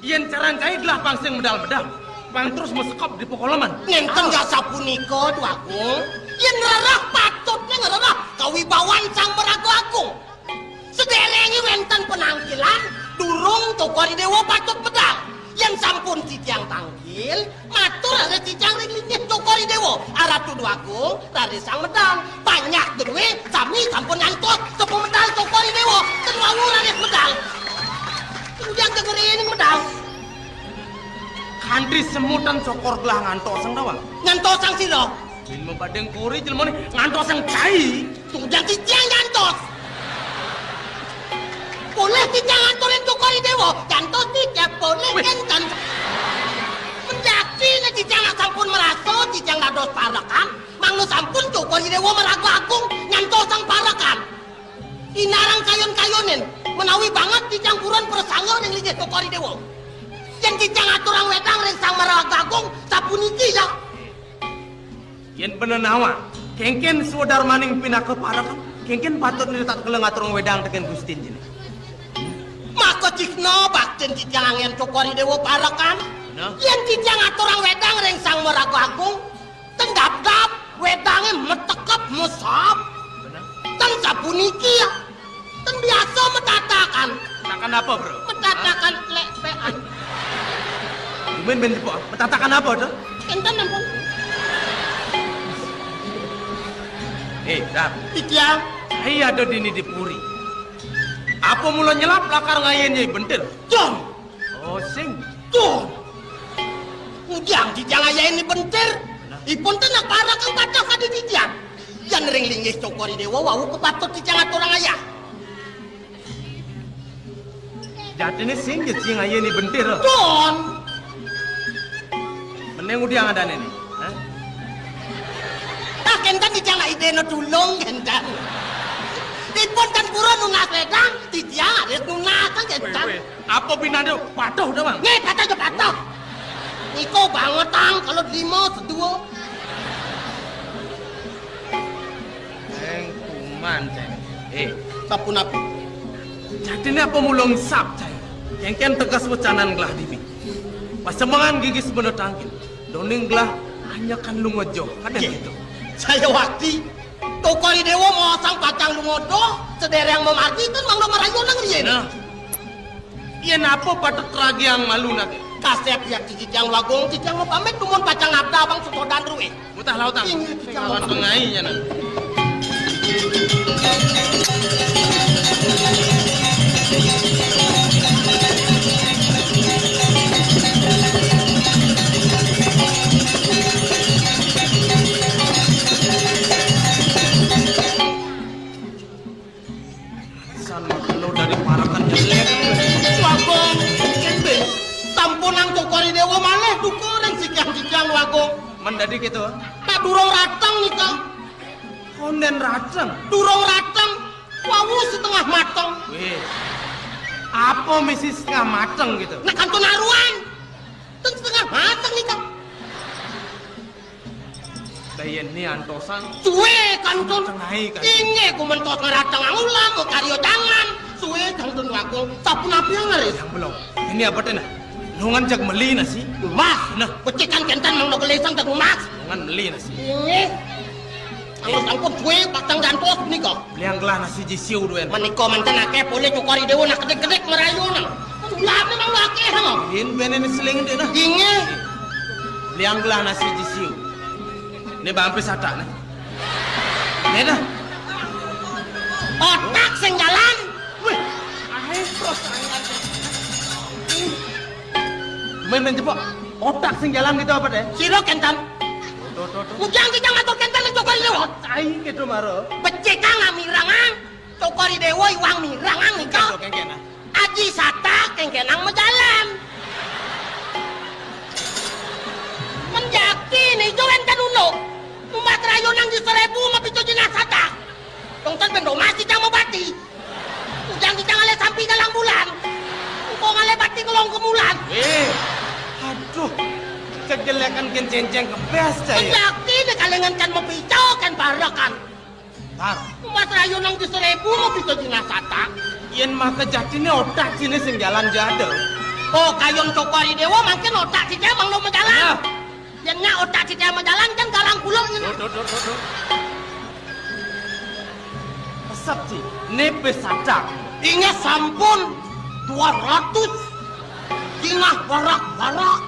Iyan caran cai gelah pangsing medal-medal. Pang terus mesekop di pokolaman. Ngenten gak sapunika tuaku. Yen ngerah patutnya ngerah kawibawan sang meragu agung. Sederengi wenten penangkilan, durung Jokori Dewo patut medal. Yen sampun ciciang tangkil, matur ada ciciang ringlingnya Jokori Dewo. Arah tuduh agung, dari sang medal. Banyak duwe, sami sampun nyantos sepuluh medal Jokori Dewo. Terlalu raris medal. Kemudian kegeriin medal. Kandri semutan cokor gelah ngantok sang dawa. Nyantos sang silo. Bin membadeng kuri jelmo nih ngantok sang cai. Kemudian ciciang nyantos. Boleh ciciang ngaturin Jokori Dewo. Nyantos tidak boleh ngenten. Menjaki nih ciciang sampun merasa ciciang ngados parakan. Mangno sampun Jokori Dewo meragu agung nyantos sang parakan. Inarang kayon-kayonin. Menawi banget ciciang buruan persangga yang lijit Jokori Dewo. Yang cicang aturang wedang ring sang meragu agung sapuniki ya. Yen bener nawa, kengken swadar maning pindah ke parakan. Kengken patut niretak keleng aturang wedang teken Gustin jini. Maka cikno bakten cicang angin Jokori Dewo parakan. Yen cicang aturang wedang ring sang meragu agung. Tendap-dap wedangnya metekap mesap. Ten sapuniki ya. Ten biasa metatakan. Metatakan apa bro? Metatakan lepean. Tumen ben cepok, metatakan apa tuh? Enten ampun. Dar. Ciciang, Saya ada di Puri. Apa mula nyelap lakar ngayen nyai bentir? John, Oh sing. John. Ujang dijang ayah ini bentir. Ipun tenak para kang baca kadi dijang. Yang ring linggih cokori dewa wau kepatut dijang orang ayah. Jadi ini sing jadi ngayen ini bentir. John. Meneng udiang ada nih. Hah? Tak kentan dijang ide no tulung kentan. Ipun kan pura nungas wedang dijang adet nungas kan kentan. Apa binado patuh dah bang? Nih kata je patah. Niko bangetang kalau 5 sedua. Kuman cai. Tapun apa? Jadi ini apa mulung sap cai? Yang tegas becanan gelah dibi. Pasemangan gigi sebenar tangkil. Doning gelah hanya kan lu ngejo. Ada gitu. Saya waktu Tokori dewa mau sang pacang lu ngodoh. Sedereng memarti itu mang merayu nang rien. Nah, iya napa patut teragi yang malu nanti? Kasep ya cicang wagong cicang mau pamit tumun pacang abda bang sutodan ruwe. Mutah lautan. Ini cicang Kawan pengai ya nanti. Sama kalau dari parakan jelek. Wagong kende. Tampunang Tokori dewa maleh dukureng cicang wagong. Mendadi gitu. Tak durung ratang nih kang. Konden racang. Durung ratang. Wawu setengah matang. Wih. Apa misi setengah matang gitu? Nah kantun aruan. Ten setengah matang nih kang. Dayen ni antosan. Suwe kantun. Tengahi kan. Inge ku mentos ngeratang angulang ke karyo jangan. Suwe kantun wagong. Sapun api yang ngaris. Yang belum. Ini apa tena? Nungan jak meli nasi. Mas, Nah. pecikan kentan mang nogelesang tak mas. Nungan meli nasi. Inge. Anggus angkut suwe patang jantos nih kok. Beli yang gelah nasi jisiu duen. Meniko mantan ake boleh cukori dewa nak kedek-kedek merayu nang. Ulah memang laki hang. In benen seling deh nah. Inge. Beli yang gelah nasi jisiu. Ini bampi sata nih. Ini dah. Otak sing jalan. Wih. Ahai terus angan. Main jepok. Otak sing jalan gitu apa deh? Siro kentan. Tuh. Ujang kijang atur kentan ning cukori dewa. Cai gitu maro. Becekang ngamirangang. Cukori dewa iwang mirangang nih kok. Kengkena. Aji sata kengkenang mejalan. Menjaki nih jolen kan uno. Umat rayon nang di 1000 mapico jenazah sata. Tongtan bendo masih jang mau bati. Ujang kita ngale sampai dalam bulan. Kok ngale bati ngelong ke bulan. Aduh. Kejelekan kenceng kebes cai. Menjaki nih kalengan kan mapicau kan barakan. Tar. Umat rayon nang di 1000 mapico jenazah sata. Yen mah kejati ini otak sini sing jalan jadel. Oh kayon cokori dewa makin otak si mang lo menjalan. Yang otak si menjalan kan galang pulang ini. Tuh. Pesat sih, nepe sadak. Ingat sampun 200 jingah barak-barak.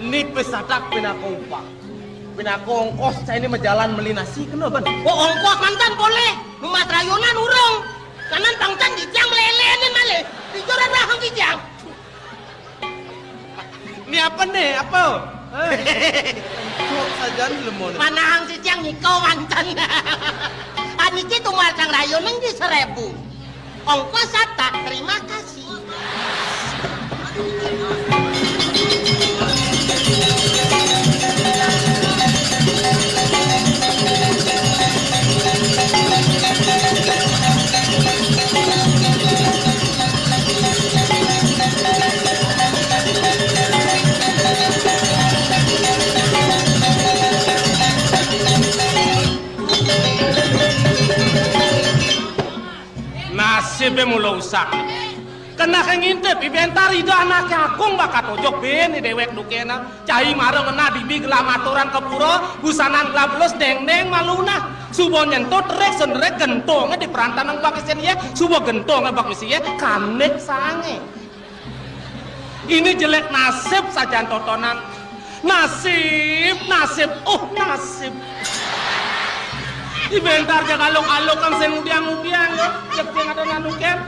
Nepe sadak pinakongpak. Pinakongkos saya ini menjalan beli nasi kenapa? Oh ongkos mantan boleh. Rumah rayonan urung. Kanan pangtan dijang lelenin malih. Dijoran rahang dijang. Ini apa nih? Apa? Kok saja lemon. Manahang dijang niko mantan. Aniki tumal sang rayonan di 1000. Ongkos sata terima kasih. Nasibnya mula usak. Kena ngintip inventari dah anak akung bakat ojok ben dewek dukena. Cai marang kena dibi gelam aturan kepuro busanan glablos deng-deng maluna. Subo nyentot rek senrek gentong di perantanang bakisen ye, subo gentong bakisen ye kanek sange. Ini jelek nasib saja totonan. Nasib, oh nasib. Ibentar ja kalok-alok kan sing udiang-udiang yo. Cek sing ada nanuken.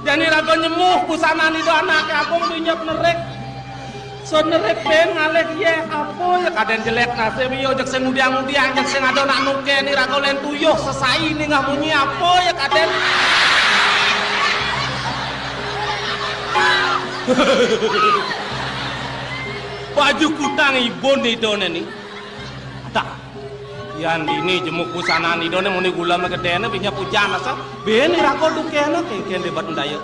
Jani rago nyemuh busana ni do anak aku dinyep nerek. So nerek ben ngalek ye apa ya kaden jelek nasib yo cek sing udiang-udiang cek sing ada nanuken ni rago len tuyuh sesai ni ngamunyi apa ya kaden. Baju kutang ibon di done ni. Tak. Yan dini jemuk busana ni done muni gula me gedene binya pujana sa. Ben rako dukena kengken debat ndayo.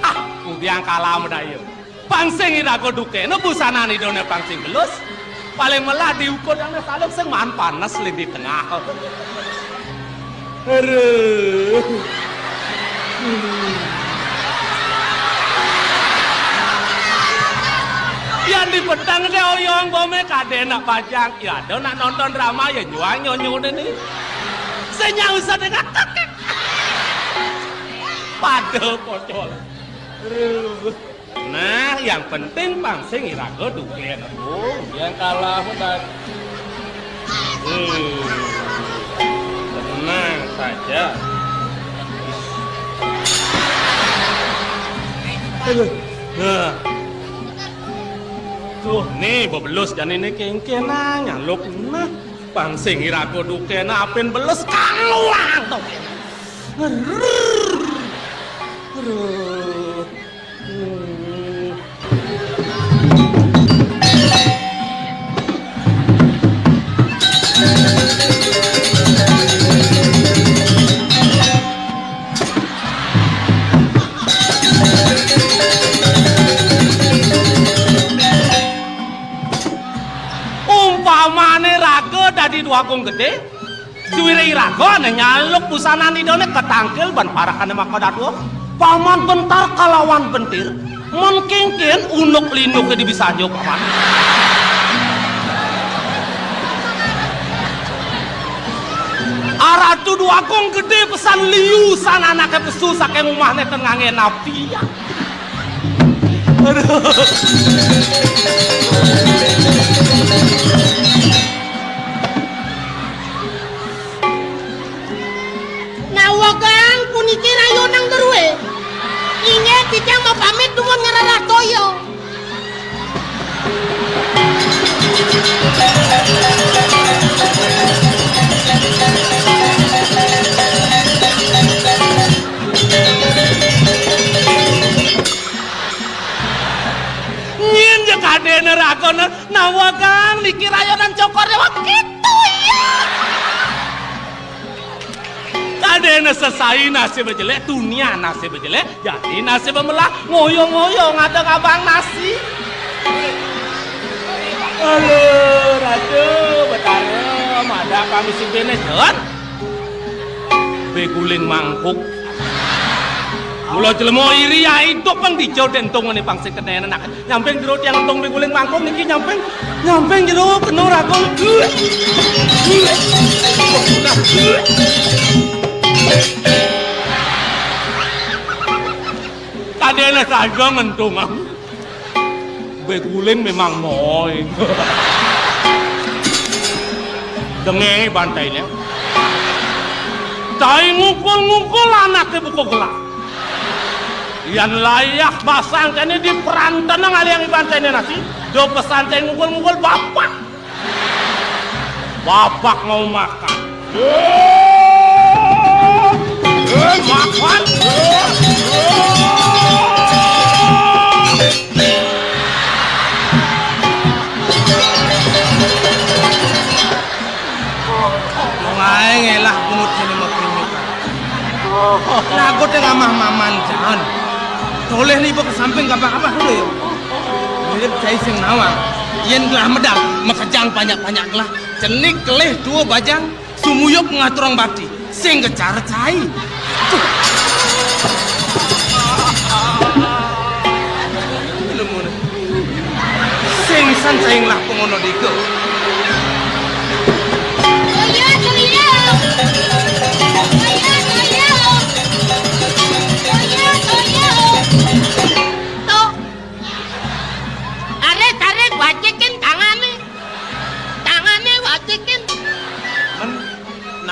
Ah, udiang kalah ndayo. Pangsing rako dukena busana ni done pangsing belus. Paling melah diukur yang saluk sing man panas le di tengah. Aduh. Yang di pedang deh oyong bome kade nak pajang ya do nak nonton drama ya jual nyonyo deh nih senya usah dengan kakek padel pocol nah yang penting pangsing irago duken yang kalah udah tenang saja nah tuh nih bebelus dan ini kengkena nyaluk nah pangsing irago dukena apen belus kaluang tuh umpamane rago dadi dua kong gede suwire rago nyaluk busana nidone ketangkil ban parakan maka dadu paman bentar kalawan bentir mengkengken unuk linuk di bisa jo paman aratu dua kong gede pesan liusan anaknya pesu saking umahnya tengange napi ya Nawagang puniki rayonang berwe. Ingat kita mau pamit dungon ngararah toyo. Nyin je kadene rakone nawagang niki rayonan cokor dewa kitu ya. Kadene sesai nasib jelek dunia nasib jelek jadi nasib melah ngoyo-ngoyo ngadeng abang nasi. Halo ratu betare mada kami si benes don. Beguling mangkuk. Mula jelemo iri ya itu pang dijauh dentong ini pangsing kenena nak nyamping jero tiang entong beguling mangkuk niki nyamping jero kena rakon. Kadene saja ngentung aku. Beguling memang moy. Denge bantainya. Cai ngukul-ngukul anaknya buku gelap. Yang layak pasangkannya di perantan ngali yang bantainya nasi. Do pesantren ngukul-ngukul bapak. Bapak mau makan. Makan. Ngai ngelah pungut sini mau penyukan. Nah aku tengah maman jangan. Toleh nih ke samping kapal-kapal dulu ya. Mirip cai sing nawang. Yen gelah medang makejang banyak-banyak gelah. Cenik keleh dua bajang. Sumuyuk ngaturang bakti. Sing kecar cai. Sing san saing lah pengono diko.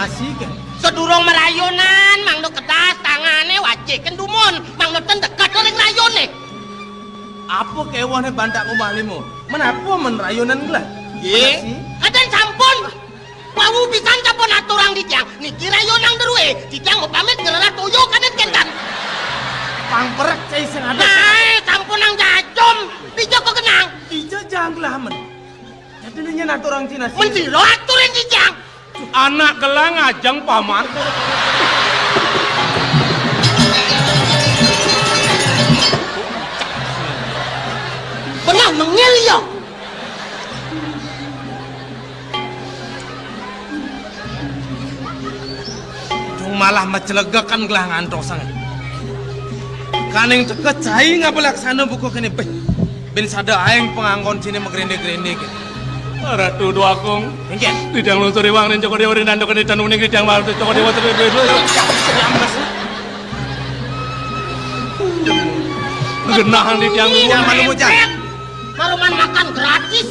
nasi kan. Sedurung merayunan, mang nu kedas tangane wajib kan dumun, mang nu dekat oleh rayone. Apa kewane bandak umalimu? Menapa menrayunan gelah? Ye, kaden sampun. Wawu pisan sampun aturang di tiang. Niki rayonang deruwe, di tiang mau pamit gelara toyo kaden kentan. Pangperak cai sing ada. Nah, sampun nang jacom, di joko kenang. Ija janglah men. Jadi nya aturang Cina sih. Mendiro aturin di tiang. Anak gelang ajang paman. Benar mengil yo. Cung malah macelegakan gelah ngantok sangat. Kaning ceket cai ngapelaksana buku kene be. Ben sada aeng penganggon sini megrende-grende ke. Ratu Duakung. Engke. Tidang lusuri wang ning Joko Dewa ning Nando kene tanung ning Tidang Maru Joko Dewa terus. Genahan di tiang Iya malu bocah. Maluman makan gratis.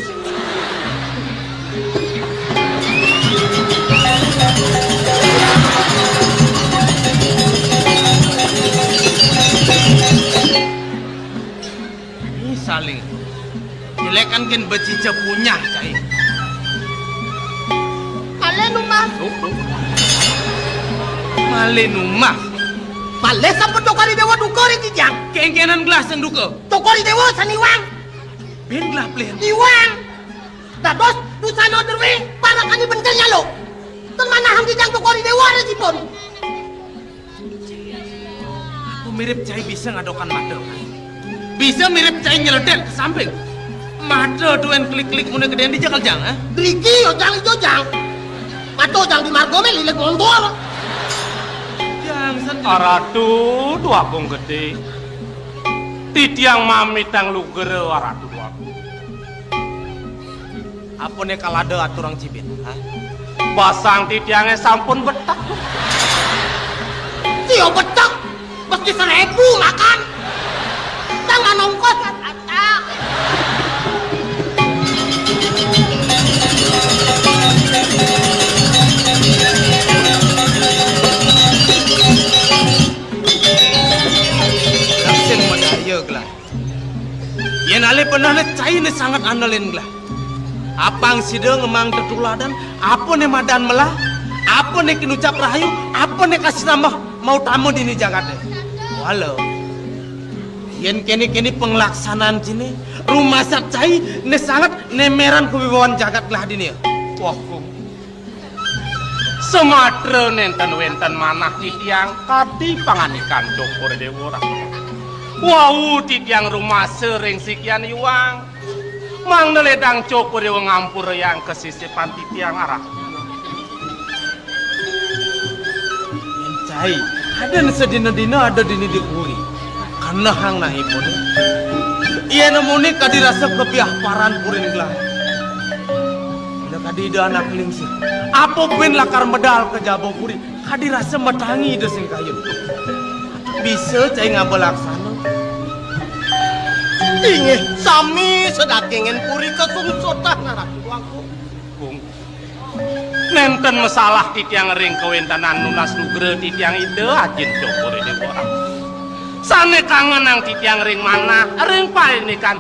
Ini saling. Dilekan ken becica punya cai. Alenumah. Malenumah. Males sampun tokari dewa dukori di tiang. Kengkenan gelas yang duka. Tokori dewa saniwang. Ben gelah plen. Iwang. Dados busano derwe para kani bentelnya lo. Termana hang di tiang tokori dewa rezipun. Aku mirip cai bisa ngadokan mata. Bisa mirip cai nyeledet ke samping. Mata duen klik-klik mune gedean di jakal jang, ha? Driki yo jang ijo jang. Mato jang di margo me lilek mondol. Jang san. Ratu Duakung gede. Tidiang mamitang lugere Ratu Duakung. Apa nih kalade aturang cibin, ha? Basang tidiangnya sampun betak. Tio betak. Meski 1000 makan. Jangan nongkos atak. Laksen madaya gelah. Yen ale pernah ne cai ne sangat andelin gelah. Apang sida ngemang tetuladan, apa ne madan melah, apa ne kinucap rahayu, apa ne kasih nambah mau tamu dini jagat. Walau yen kini pengelaksanaan sini rumah sak cai ne sangat nemeran kewibawaan jagat gelah dini. Wakung. Sematre nenten wenten manah titiang kadi panganikan Joko Dewa. Wau titiang rumah sering sikian iwang. Mang neledang Joko Dewa ngampur yang kesisipan titiang arah. Yen cai ada sedina-dina ada dini diuri. Karena hang nahi pun. Iya namuni kadi rasa kepiah paran purin gelah. Kadi ida anak lingsi. Apa pun lakar medal ke jabo puri. Kadi rasa metangi ida sing kayu. Bisa cai ngabelaksana. Ingin sami sedakingen puri kesungsutan Ratu Duakung. Kung. Nenten masalah titiang ring kewentanan nunas nugre titiang ide ajin Joko Dewa. Sane kangen ang titiang ring mana ring painikan.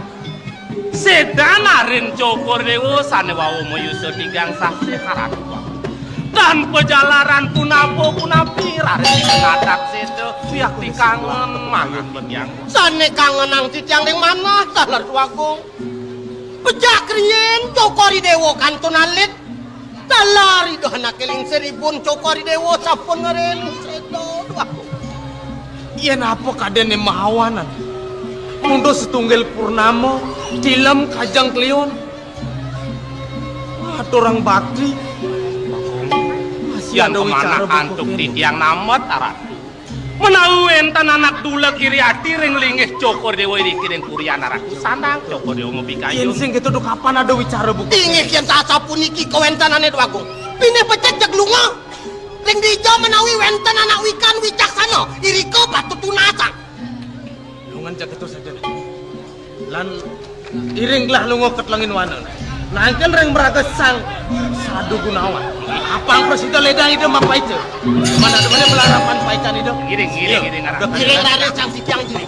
Sedana rin Joko Dewa sane wau moyuso tigang sasi Ratu Duakung. Dan pejalaran punapo punapira rin ngadak sedo pihak tikangen mangan betiang. Sane kangen ang titiang ring mana Ratu Duakung. Pejak rien Joko Dewa kantun alit. Dalari doh anak keling 1000 Joko Dewa sampun ngeren sedo Duakung. Yen apa kadene mahawanan. Mundo setunggal purnama dilem kajang klion. Aturang bakti. Yang kemana antuk titiang namet arat. Menawi enten anak dulek iri ati ring lingih Joko Dewa iri kiring kurian aratu sandang Joko Dewa ngopi Yen kayu. sing gitu kapan ada wicara buku. Ingin kian tasa puniki kawentanane Duakung. Pineh pecet jag lunga. Ring dijo menawi wenten anak wikan wicaksana iriko batu tunasang. Lungan jak itu saja. Lan iringlah lungo ketlangin wana. Nangken reng meraga sang Sadu Gunawan. Apang presida ledang ide mapa itu. Mana mana melarapan paikan itu. Giring ngarang. Giring ada sang sitiang jiri.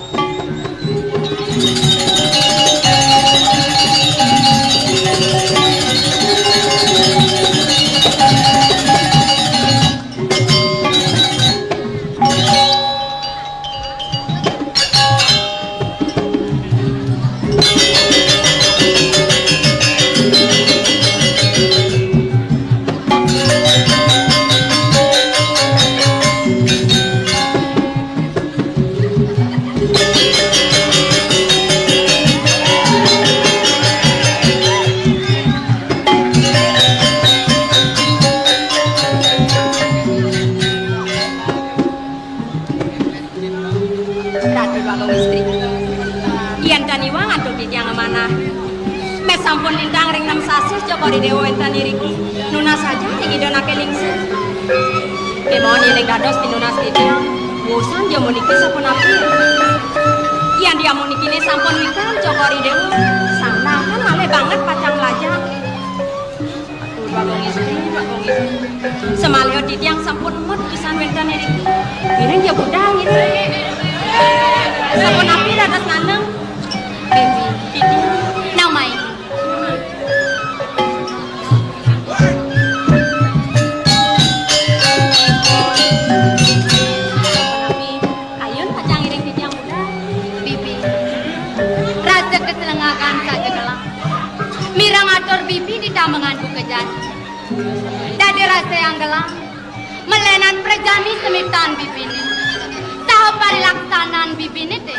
Sampun lintang ring 6 sasus Joko Dewa enten iriku Nuna saja ing idonake lingser kemon yen dados pinunas iki bosan dia muniki sampun api yen dia munikine sampun wikan Joko Dewa sanang kan male banget pacang lajak aduh bagong istri semaleo ditiang sampun mut pisan wenten iriku ini dia budang ini sampun api dados nandeng baby ditiang namai Mirang atur bibi tidak mengandung kejan. Dadi rasa yang gelang melenan prejami semitan bibi ini. Tahu parilaksanaan bibi ini teh.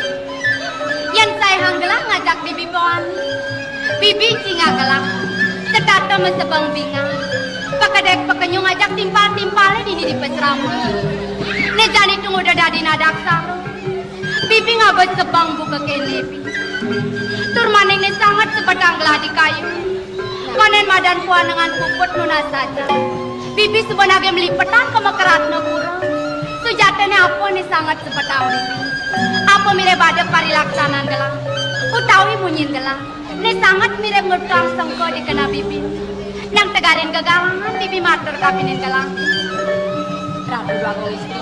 Yang saya hanggelang ngajak bibi poan. Bibi singa gelang. Tetata mesebang bingang. Pakadek pekenyung ngajak timpal-timpalnya di pesramu. Nejani tunggu udah dadi nadaksa. Bibi ngabot sebang buka kendepi. Turmaning ini sangat sepedang gelah di kayu. Panen madan puan dengan puput nuna saja. Bibi sebenarnya melipetan ke mekerat nebura. Sujatanya apa ini sangat sepedang bibi. Apa mirip ada parilaksanaan gelang. Utawi munyin gelang. Ini sangat mirip ngutang sengko di kena bibi. Yang tegarin kegalangan bibi matur kapinin gelang. Ratu dua kong istri.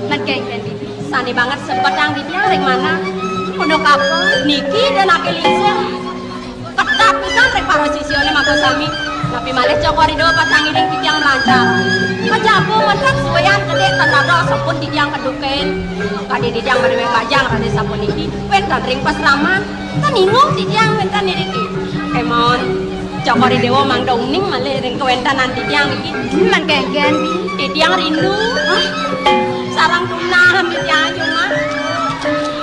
Menkengken bibi. Sani banget sepedang bibi ring mana. Pondok apa? Niki dan Aki Lisa. Ketat pisan rek parosisione mangko sami. Tapi malih Joko Ridho pasang iring titiang lancar. Kajabu mentek suwean gede tenaga sampun titiang keduken. Kadi titiang menewe bajang rade sampun iki. Wenten ring pasraman. Kan ingung titiang wenten iki. Kemon Joko Ridho mang dongning malih ring kewentanan titiang iki. Man kengken titiang rindu. Sarang tunah titiang cuma.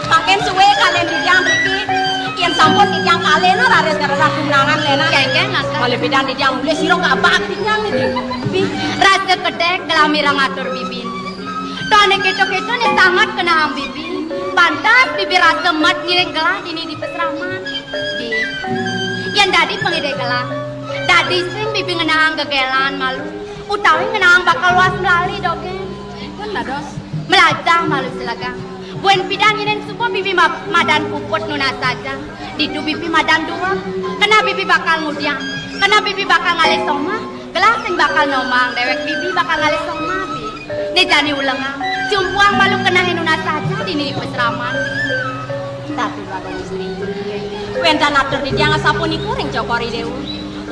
Makin suwe kalian titiang mriki yen sampun titiang kalen ora res karena kunangan lena kengken malih bidan titiang mulih sira gak bak titiang iki rasa kedek gelamirang atur bibin tane keto-keto ne sangat kena am bibi pantas bibi rasa mat ngiring gelah dini di pesraman di yen dadi pengide gelah dadi sing bibi ngenang gegelan malu utawi ngenang bakal luas melali dogen pun dados melajah malu silagang buen pidan inen supo bibi madan puput nuna saja. Didu bibi madan dua. Kena bibi bakal ngudian. Kena bibi bakal ngalih soma. Gelas sing bakal nomang. Dewek bibi bakal ngalih soma bi. Ini jani ulengang. Cumpuang malu kena nuna saja dini pesraman. Tapi bakal istri. Wentan atur di tiang asapun iku ring Joko Ridho.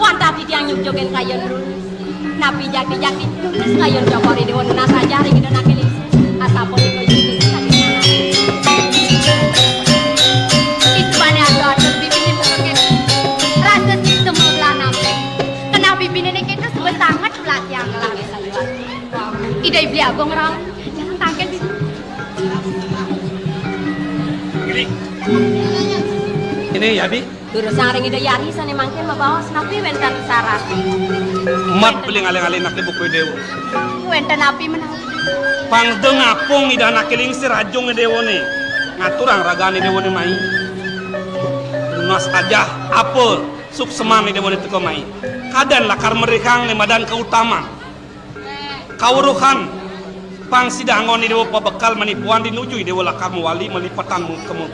Wanta di tiang nyuk jogen kayon rul. Napi jaki-jaki tulis kayon Joko Ridho nuna saja ring idon akilis. Asapun iku jutis. Itu banyak atur bibi ini mungkin rasa sistem belah nampe. Kena bibi ini kita sebut sangat pelat yang ngelangis sayuan. Ida ibli agong ram, jangan tangken bibi. Ini ya bi. Turu saring ida yari sana mangkin membawa senapi wentan sarat. Mat beling aleng-aleng nak buku dewo. Wentan api menang. Pangdeng apung ida nak keling si rajung dewo ni. Ngaturang ragani dewo ni mai. Lunas aja apa suk seman dewo ni teko mai. Kadan lakar merikang ni madan keutama. Kawuruhan pang sidangon ni dewo pabekal manipuan dinuju dewo lakar muwali melipatanmu kemu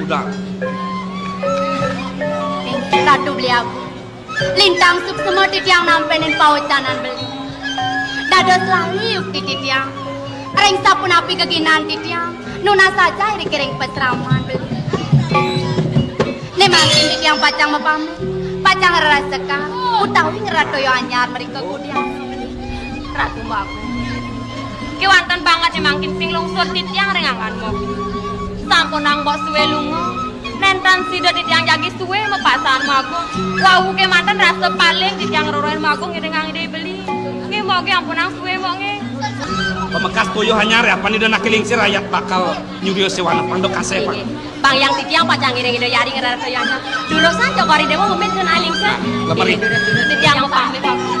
udang. Ratu beli aku. Lintang suk semua titiang nampenin paucanan beli. Dados laliuk titiang. Ring sapun api keginan titiang. Nuna saja iri-kiring pesraman beli. Nemangkin titiang pacang mepamit. Pacang rarasekang. Utawi ngeratoyo anyar mereka kudiang. Ratu baku. Kiwantan banget nemangkin sing lungsur titiang renganganmu. Sampun nang mbok suwe lunga. Nentan sida titiang jagi suwe mepasan maku. Wau ke mantan rasa paling titiang roroen maku ngiringang ide beli. Nge moge ampun nang suwe mo nge. Pemekas toyo hanyar ya panida nakiling si rakyat bakal nyudio sewana pandok kasepa. Bang yang titiang pacang ngiring ide yari ngerar toyana. Dulu saja kori dewa memit dan aling sa. Lemari. Titiang mo pamit aku.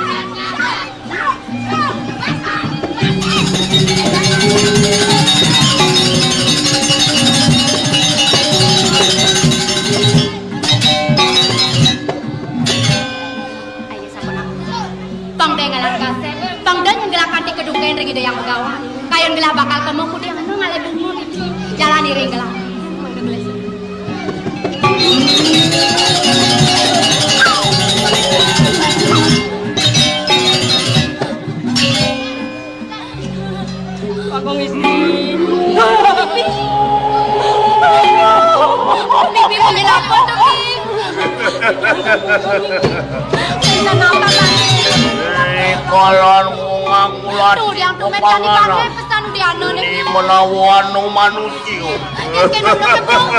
Ring ide yang begawan, kayon gelah bakal temu ku dia anu ngalebung mo gitu. Jalan ring gelah. Bagong istri. Bibi pengen apa tuh, Bi? Bisa nambah lagi. Kolon ngulang Tuh yang tumet kan dipakai pesan di anu nih. Ini menawan no manusia. Kena ketemu.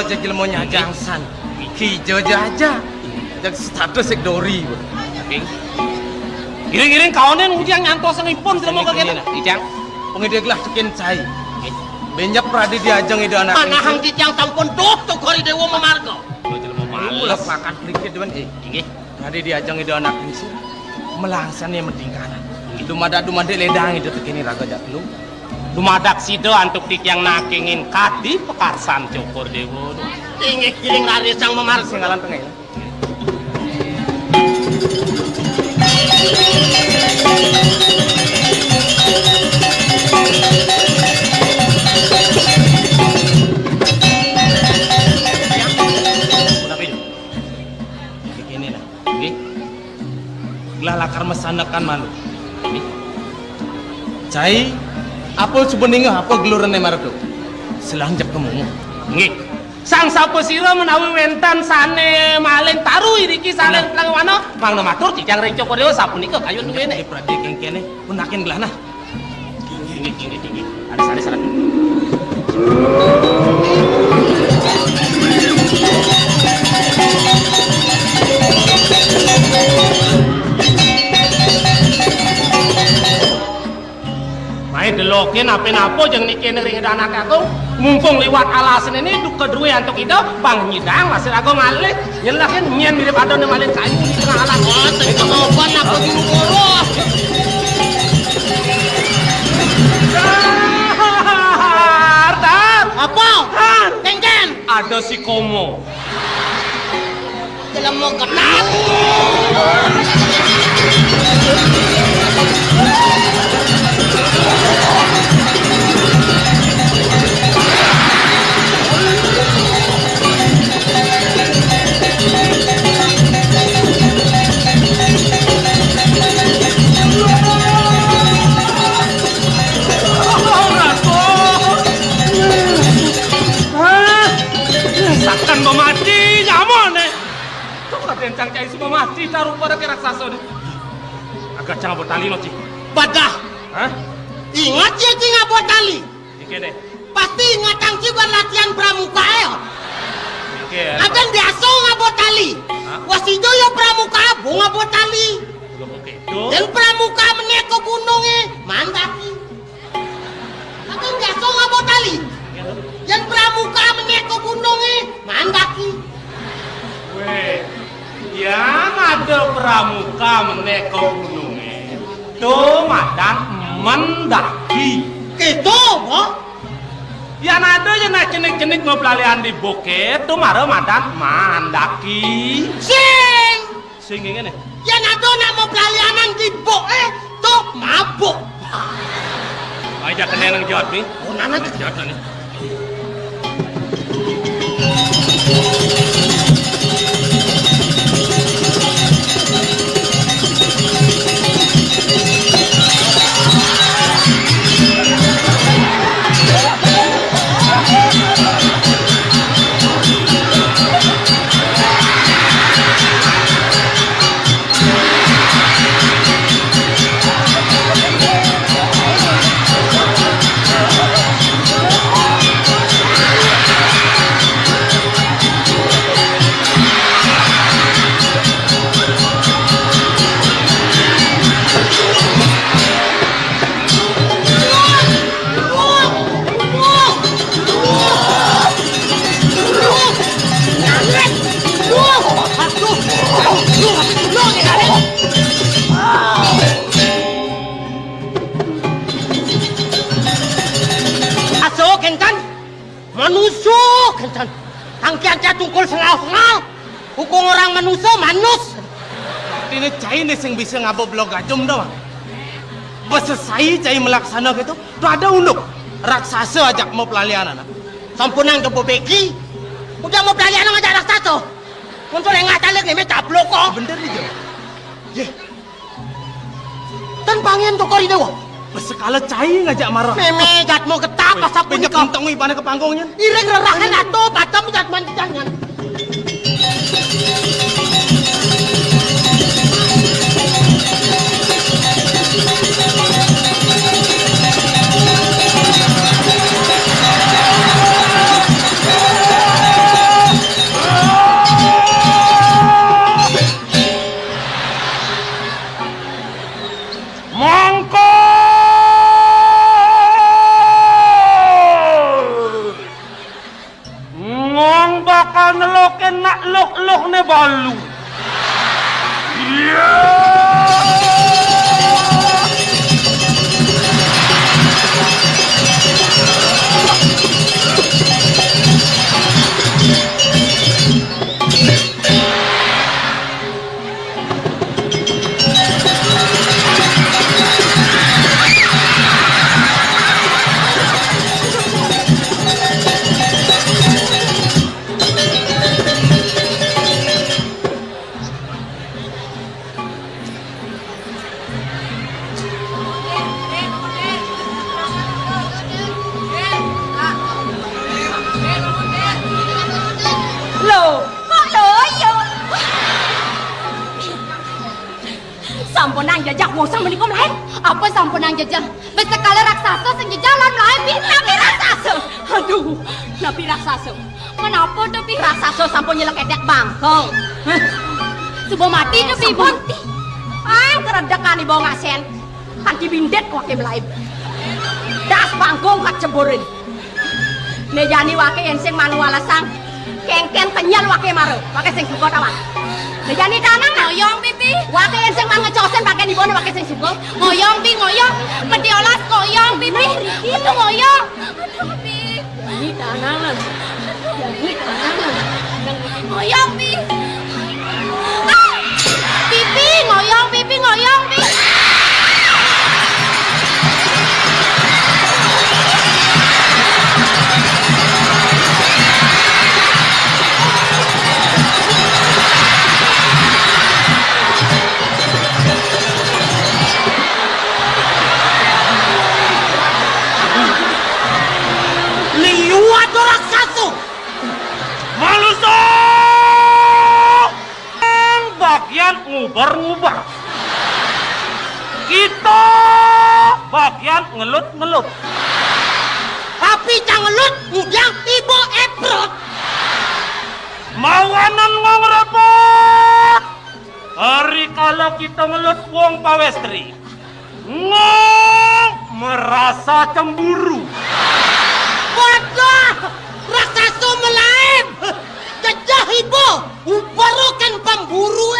Jagil mau nyajangsan, hijau aja, jag status sekdori. Giring-giring kaonen ujian nyantos ngipun sudah mau kagak Ijang, pengide gelah cekin cai. Benjak pradi diajang ide anak. Panahang titiang sampun tuh kori dewa memargo. Ulah makan sedikit dewan pradi diajang ide anak ini sih. Melangsan yang mentingkanan. Itu dumade ledang itu tekini raga jatlu. Dumadak sido antuk titiang nakingin kati pekarsan cukur dewo. Tinggi kiring lari sang memar Singgalan tengah. Begini lah, gelah lakar mesanakan malu. Cai, apa sebenarnya apa geluran marado? Selanjak kemu. Nggih. Sang sapa sira menawi wentan sane malin taruh iriki salen pelangwana mangna matur titiang ring cokor dewa sapunika kayun kene. Pradi kengkene punakin gelah nah. Tinggi. Ada sarat. Mai delokin apa-apa jeung niki ring anak aku mumpung liwat alasan ini duk kedue antuk itu bang nyidang hasil aku malih nyelakin nyen mirip adon malin kayu di tengah alam. Oh, tapi kemauan aku dulu boros. Artar Apa? Han Kengken. ada si Komo Dalam mau ketat. Sakkan memati nyaman tuh raden cang cai semua mati taruh pada ke raksasa deh agak cang botali lo cik Badah. hah Ingat ya cing abot tali. Ike deh Pasti ingat cang juga latihan pramuka ya. Ike Akan biasa ngabot tali. Wasido ya pramuka bunga botali. Lho kedo. Dan pramuka menyeko gununge mandaki. Atau biasa nggak botali. Yang pramuka menyeko gununge mandaki. Weh, yang ada pramuka meneko gununge. Tuh madan mendaki. Gitu, Bo. Yang ada yang cenik-cenik ngobralian di bukit tuh marah madan mandaki. Sing ngene. Yang ada nama pelalianan di tuh mabuk. Aja kena nang jawab nih. Oh, nana Jawab nih. Manusia, kencan. Angkian tungkol sengal-sengal. Hukum orang manusia, manus. Ini cai nih sing bisa ngabo blog gajum dah. Besesai cai melaksana gitu. Tuh ada unduk. Raksasa ajak mau pelalianan. Sampunang ke bobeki. Udah mau pelalianan ngajak raksasa. Untuk yang ngatalik nih, tablok kok. Bener nih jauh. Ye. Dan pangen tuh kori dewa. Besekala cai ngajak marah. Meme jatmu ketap pas aku Banyak nikah. kentong ipane ke panggungnya. Ireng rerakan atau batam jatman jangan. Mongko ngong bakal nelokin nak luk ne balu. Iya. Sampunang jajak wong sang menika mlae. Apa sampunang jajak? Wis sekali raksasa sing jalan mlae nabi raksasa. Aduh, nabi raksasa. Menapa to pi raksasa sampun nyelekek bangkong? Subo mati to pi mati. Ah, keredekane bawa ngasen. Kanthi bindet wake mlae. Das bangkong kat ceborin. Nejani wake yen sing manual lasang. Kengken kenyal wake maro. Wake sing suka tawan. Nejani tanang ngoyong pipi. Wake yen sing mangecosen pakai dibone wake sing suka. Ngoyong pi ngoyong. Pediolas ngoyong pipi. Itu ngoyong. Aduh pi. Ini tanang. Ini tanang. Ngoyong pi. Ah! Pipi ngoyong pipi ngoyong pi. Bagian ngubar-ngubar. Kita bagian ngelut-ngelut. Tapi jangan ngelut, yang ibu eprot. Mawanan ngong repot. Hari kalau kita ngelut wong pawestri, ngong merasa cemburu. Waduh, raksasa melain. Gajah ibu, ubarukan pemburu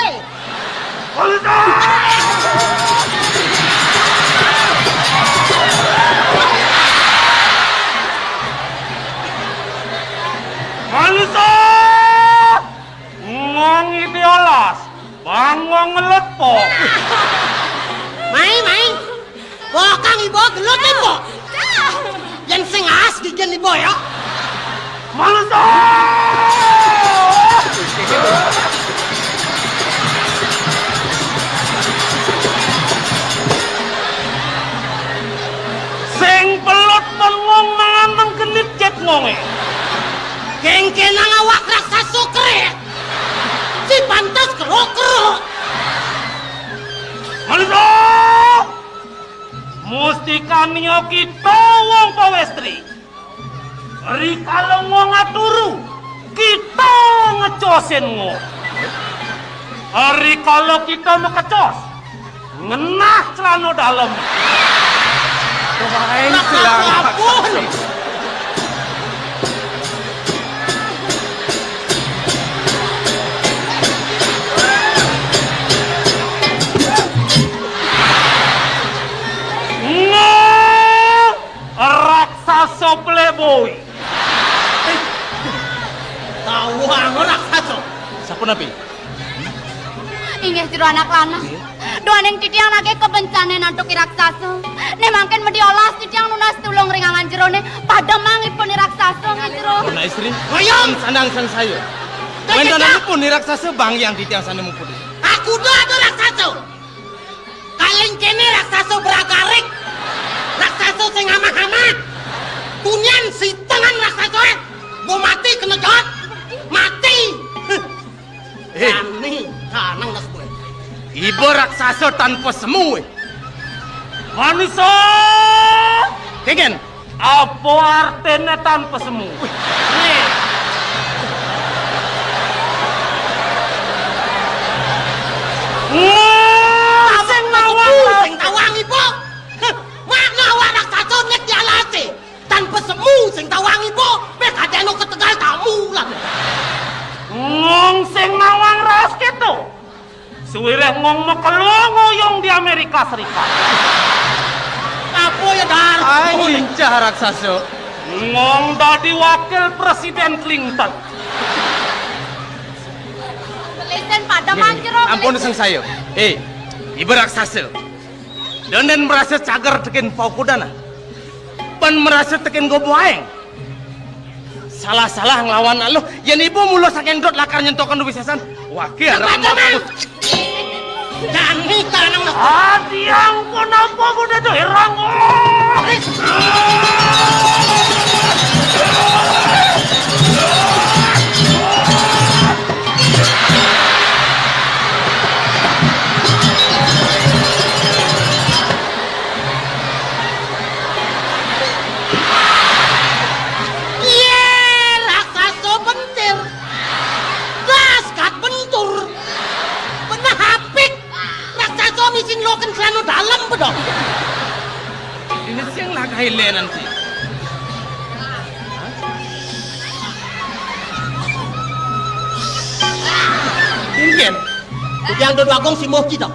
Manusia, ngong ideolas, bangong ngelepok. Main. Bokang ibu, gelut ibu. Yang sing as gigen ibu ya. Manusia. Sing pelot ngong manganteng genit jet ngonge. Kengkenang awak raksasa kere. Si pantas kerok-kerok. Manusia. Mesti kami kita wong pawestri. Hari kalau ngong aturu, kita ngecosin ngong. Hari kalau kita mau kecos, ngenah celana dalam. Raksasa pun. Raksasa playboy. Tahu ang raksasa. Siapa nabi? Inggih jero anak lanang. Doaning titiang nake kebencane nantuki raksasa. Ne mangken mediolas titiang nunas tulung ringangan jerone padha mangipun raksasa ngajero. Kona istri, Hoyong. sanang san saya. Wendan pun ni raksasa bang yang titiang sana mempudi. Aku dah ada raksasa. Kalian kene raksasa beragarik. Raksasa sing amah-amah. Kunyan si tangan raksasa. Gua mati kena jahat. Mati. Kami kanang nas gue. Ibu raksasa tanpa semu. Manusia. Kegen, apa artinya tanpa semu? Nih. Sing nawang, sing tawang ibu. Mana awak raksasa nek dialase. Tanpa semu sing tawang ibu. Mek adeno ketegal tamu lah. Ngong sing nawang ras gitu. Suwireh ngong mekelongoyong di Amerika Serikat. Apa ya dar? Ay, lincah raksasa. Ngong dadi wakil Presiden Clinton. Listen pada manjero. Ampun sang saya. Ibu raksasa. Dan merasa cagar tekin pau kudana. Pan merasa tekin goboaeng. Salah-salah ngelawan alo. Yang ibu mulu sakendot lakar nyentokan dubi sesan. Wakil Teman-teman. Kami kanang nas. hati yang pun apa udah tuh herang. Raksasa bentir. Laskat bentur. Benar hapik. Raksasa misin loken selano dalam bedok. Ini siang lah kahile nanti. Mungkin. Yang dua gong si moh kita.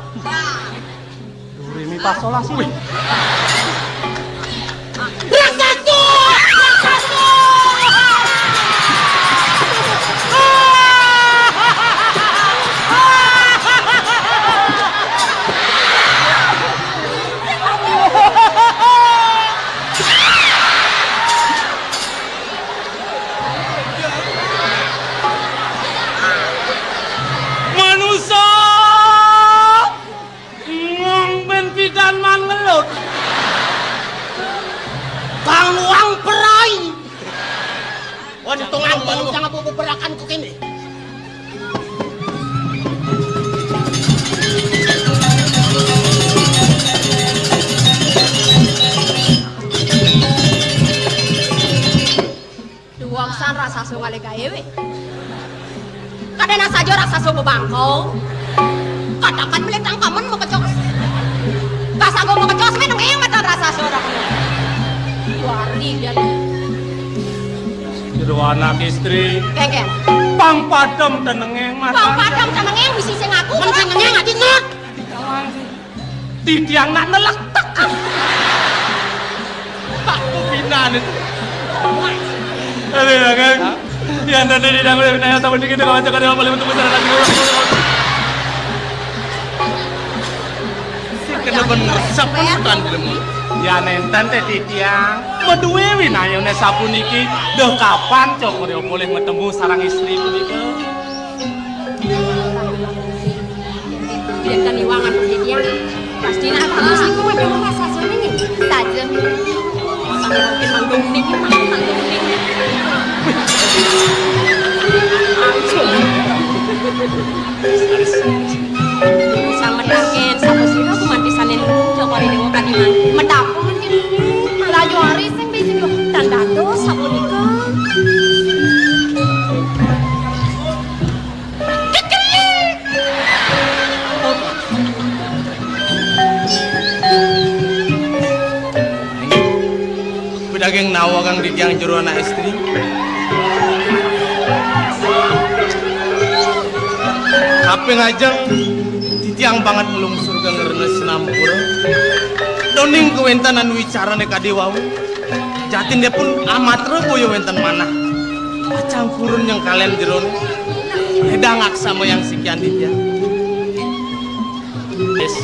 Rimi pasola sih. Raksasa! Raksasa! Manusia ngong ben pidan mangelut. Kang luang perai. Untung anteng jangan buburakan ku kini. Duwaksan raksasa ngale gawe. Kadena saja raksasa bebangkau. Katakan melintang kaman mau kecos. Pas aku mau kecos menang yang mata rasa seorang. Wari dia. Jero anak istri. Kengken. Pang padam tenenge mas. Pang padam tenenge misi sing aku. Men senenge ngati nut. Tidiang nak nelak tek. Pak pimpinan itu. Ada kan? Yang tadi di dalam wilayah tahun ini kita baca kan paling untuk besar lagi. Si kena bener saputan dulu. Ya nenten teh titiang. Meduwe winayone sapuniki deuh kapan cok boleh ketemu sarang istri puniki. Biar kan iwangan titiang. Pasti nak bagus iku mah dhewe rasa senenge. Sajem. Mungkin manggung-ning. Sama daken sama sira kumantisanen cokori dewa kadiman. Medapung kan laju hari sing bisa yo tandato sapunika. Daging nawa kang didiang jero anak istri. Kaping ajeng titiang banget melungsur ka ngeureuh sinampura. Doning kewentanan wicarane kadewau. Jatin dia pun amat reboyo wenten manah. Campurun yang kalian jero edang aksa moyang sikian didiang. Yes.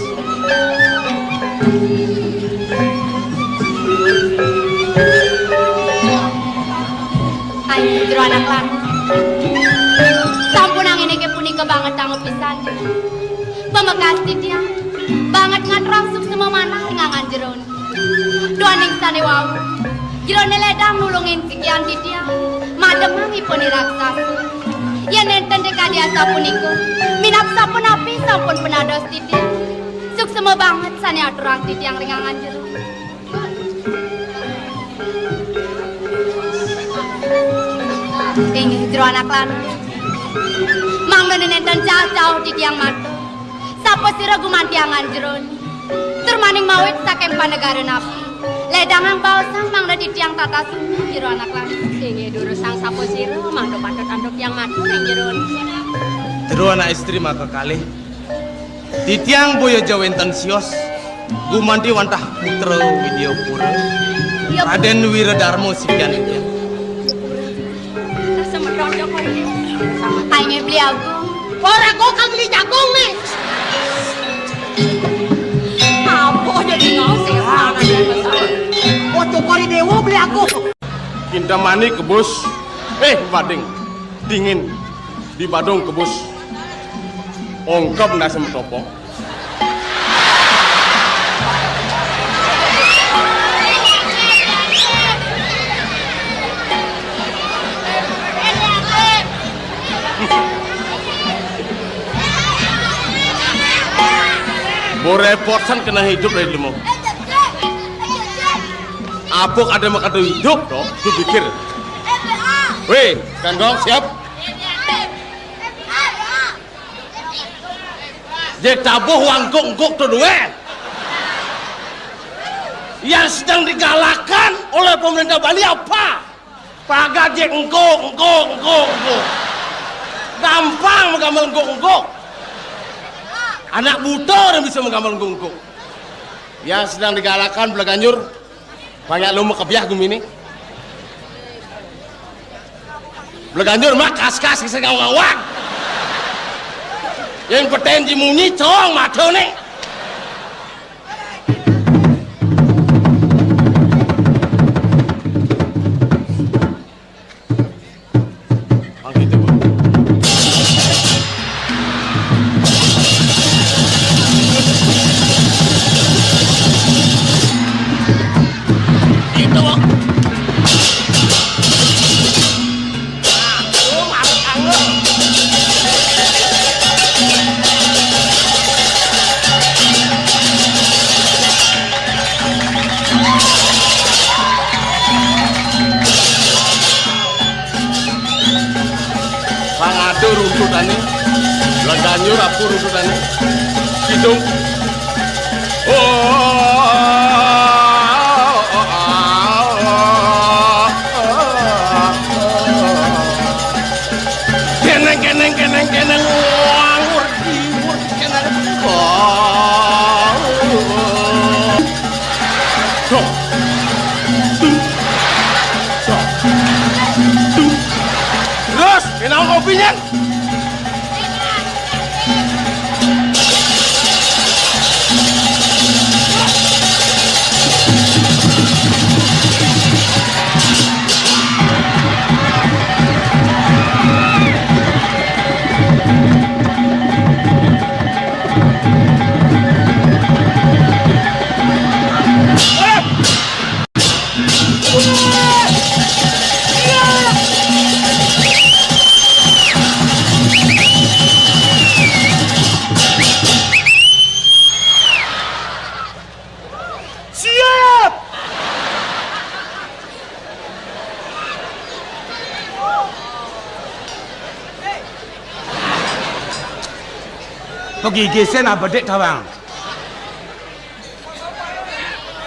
Ayo jero anak lan. Sampun angin iki punika banget tanggep pisan. Pamekasti dia banget ngatrangsuk semua manah ngangan jero. Doaning sane wau. Jero ledang nulungin sikian dia. Mademangipun raksasa. Yen enten dekadia sapunika, minap sapun api sampun penados dia. Suk semua banget sane aturang titiang ringangan jero. Inggih jero anak lanang. Mangga nenten jauh di tiang mata. Sapa sira gumantiangan jero. Turmaning mawit saking panegara napi. Ledangan baosan mangga di tiang tata sunu jero anak lanang. Inggih duru sang sapa sira mangga patut-anduk yang matu ning jero. Jero anak istri maka kalih. Di tiang boyo jawenten sios. Gumanti wantah putra Widyapura. Raden Wiradarma sikian itu. Ayo beli agung. Ora kok kan beli jagung nih. Apa jadi ngoseh? Oh cokori dewa beli aku. Kintamani kebus. Bading. Dingin. Di Badung kebus. Ongkap nasi metopo. Borepotan kena hidup dari demo. Apok ada makado hidup toh, tu pikir. Weh, Kanggong siap? Jek tabuh wangguk-nguk tu duet. Yang sedang digalakkan oleh pemerintah Bali apa? Pagar jek engkuk. Gampang menggambar engkuk. Anak buta yang bisa menggambar engkuk. Yang sedang digalakkan Belaganjur banyak lu kebiah gumini. Belaganjur mah kas-kas kisah ngawang. Yang petenji munyi cong mata nih. Runtutannya, Belaganjur apa runtutannya? Sidung. Keneng ngawur diwur keneng. Terus, kenal kopinya? Siap! Pegigisen abadek tawang.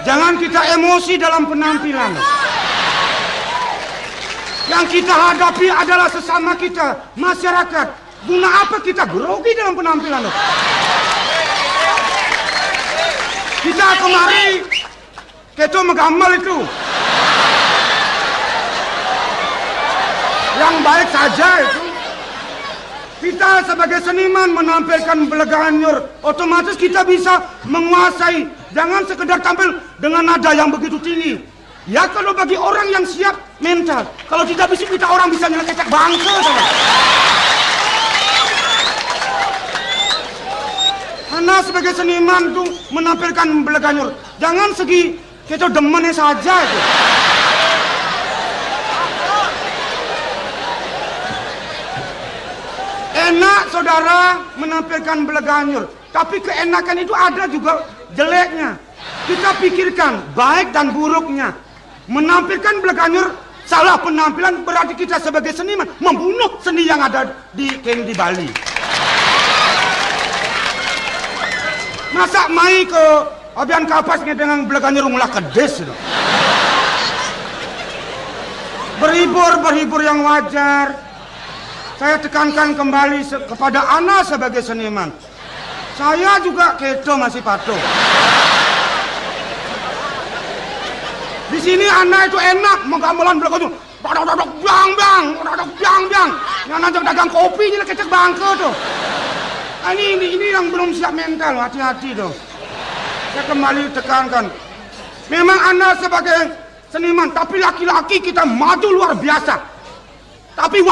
Jangan kita emosi dalam penampilan. Yang kita hadapi adalah sesama kita, masyarakat. Guna apa kita grogi dalam penampilan? Kita kemari, kita menggamal itu. Yang baik saja itu. Kita sebagai seniman menampilkan Beleganyur, otomatis kita bisa menguasai. Jangan sekedar tampil dengan nada yang begitu tinggi. Ya kalau bagi orang yang siap mental. Kalau tidak bisa kita orang bisa nyelekecek bangsa. Karena sebagai seniman tuh menampilkan Beleganyur. Jangan segi kita demennya saja itu. Enak saudara menampilkan Beleganyur, tapi keenakan itu ada juga jeleknya. Kita pikirkan baik dan buruknya. Menampilkan Beleganyur salah penampilan berarti kita sebagai seniman membunuh seni yang ada di Bali. Masa mai ke Abian Kapasnya dengan Beleganyur ngulah kedes itu. Berhibur yang wajar. Saya tekankan kembali kepada Ana sebagai seniman. Saya juga keto masih patuh. Di sini Ana itu enak menggamelan Beleganyur. Dodok bang. Yang nanti dagang kopi ini kecek bangke tuh. Ini yang belum siap mental, hati-hati tuh. Saya kembali tekankan. Memang Ana sebagai seniman, tapi laki-laki kita maju luar biasa. Tapi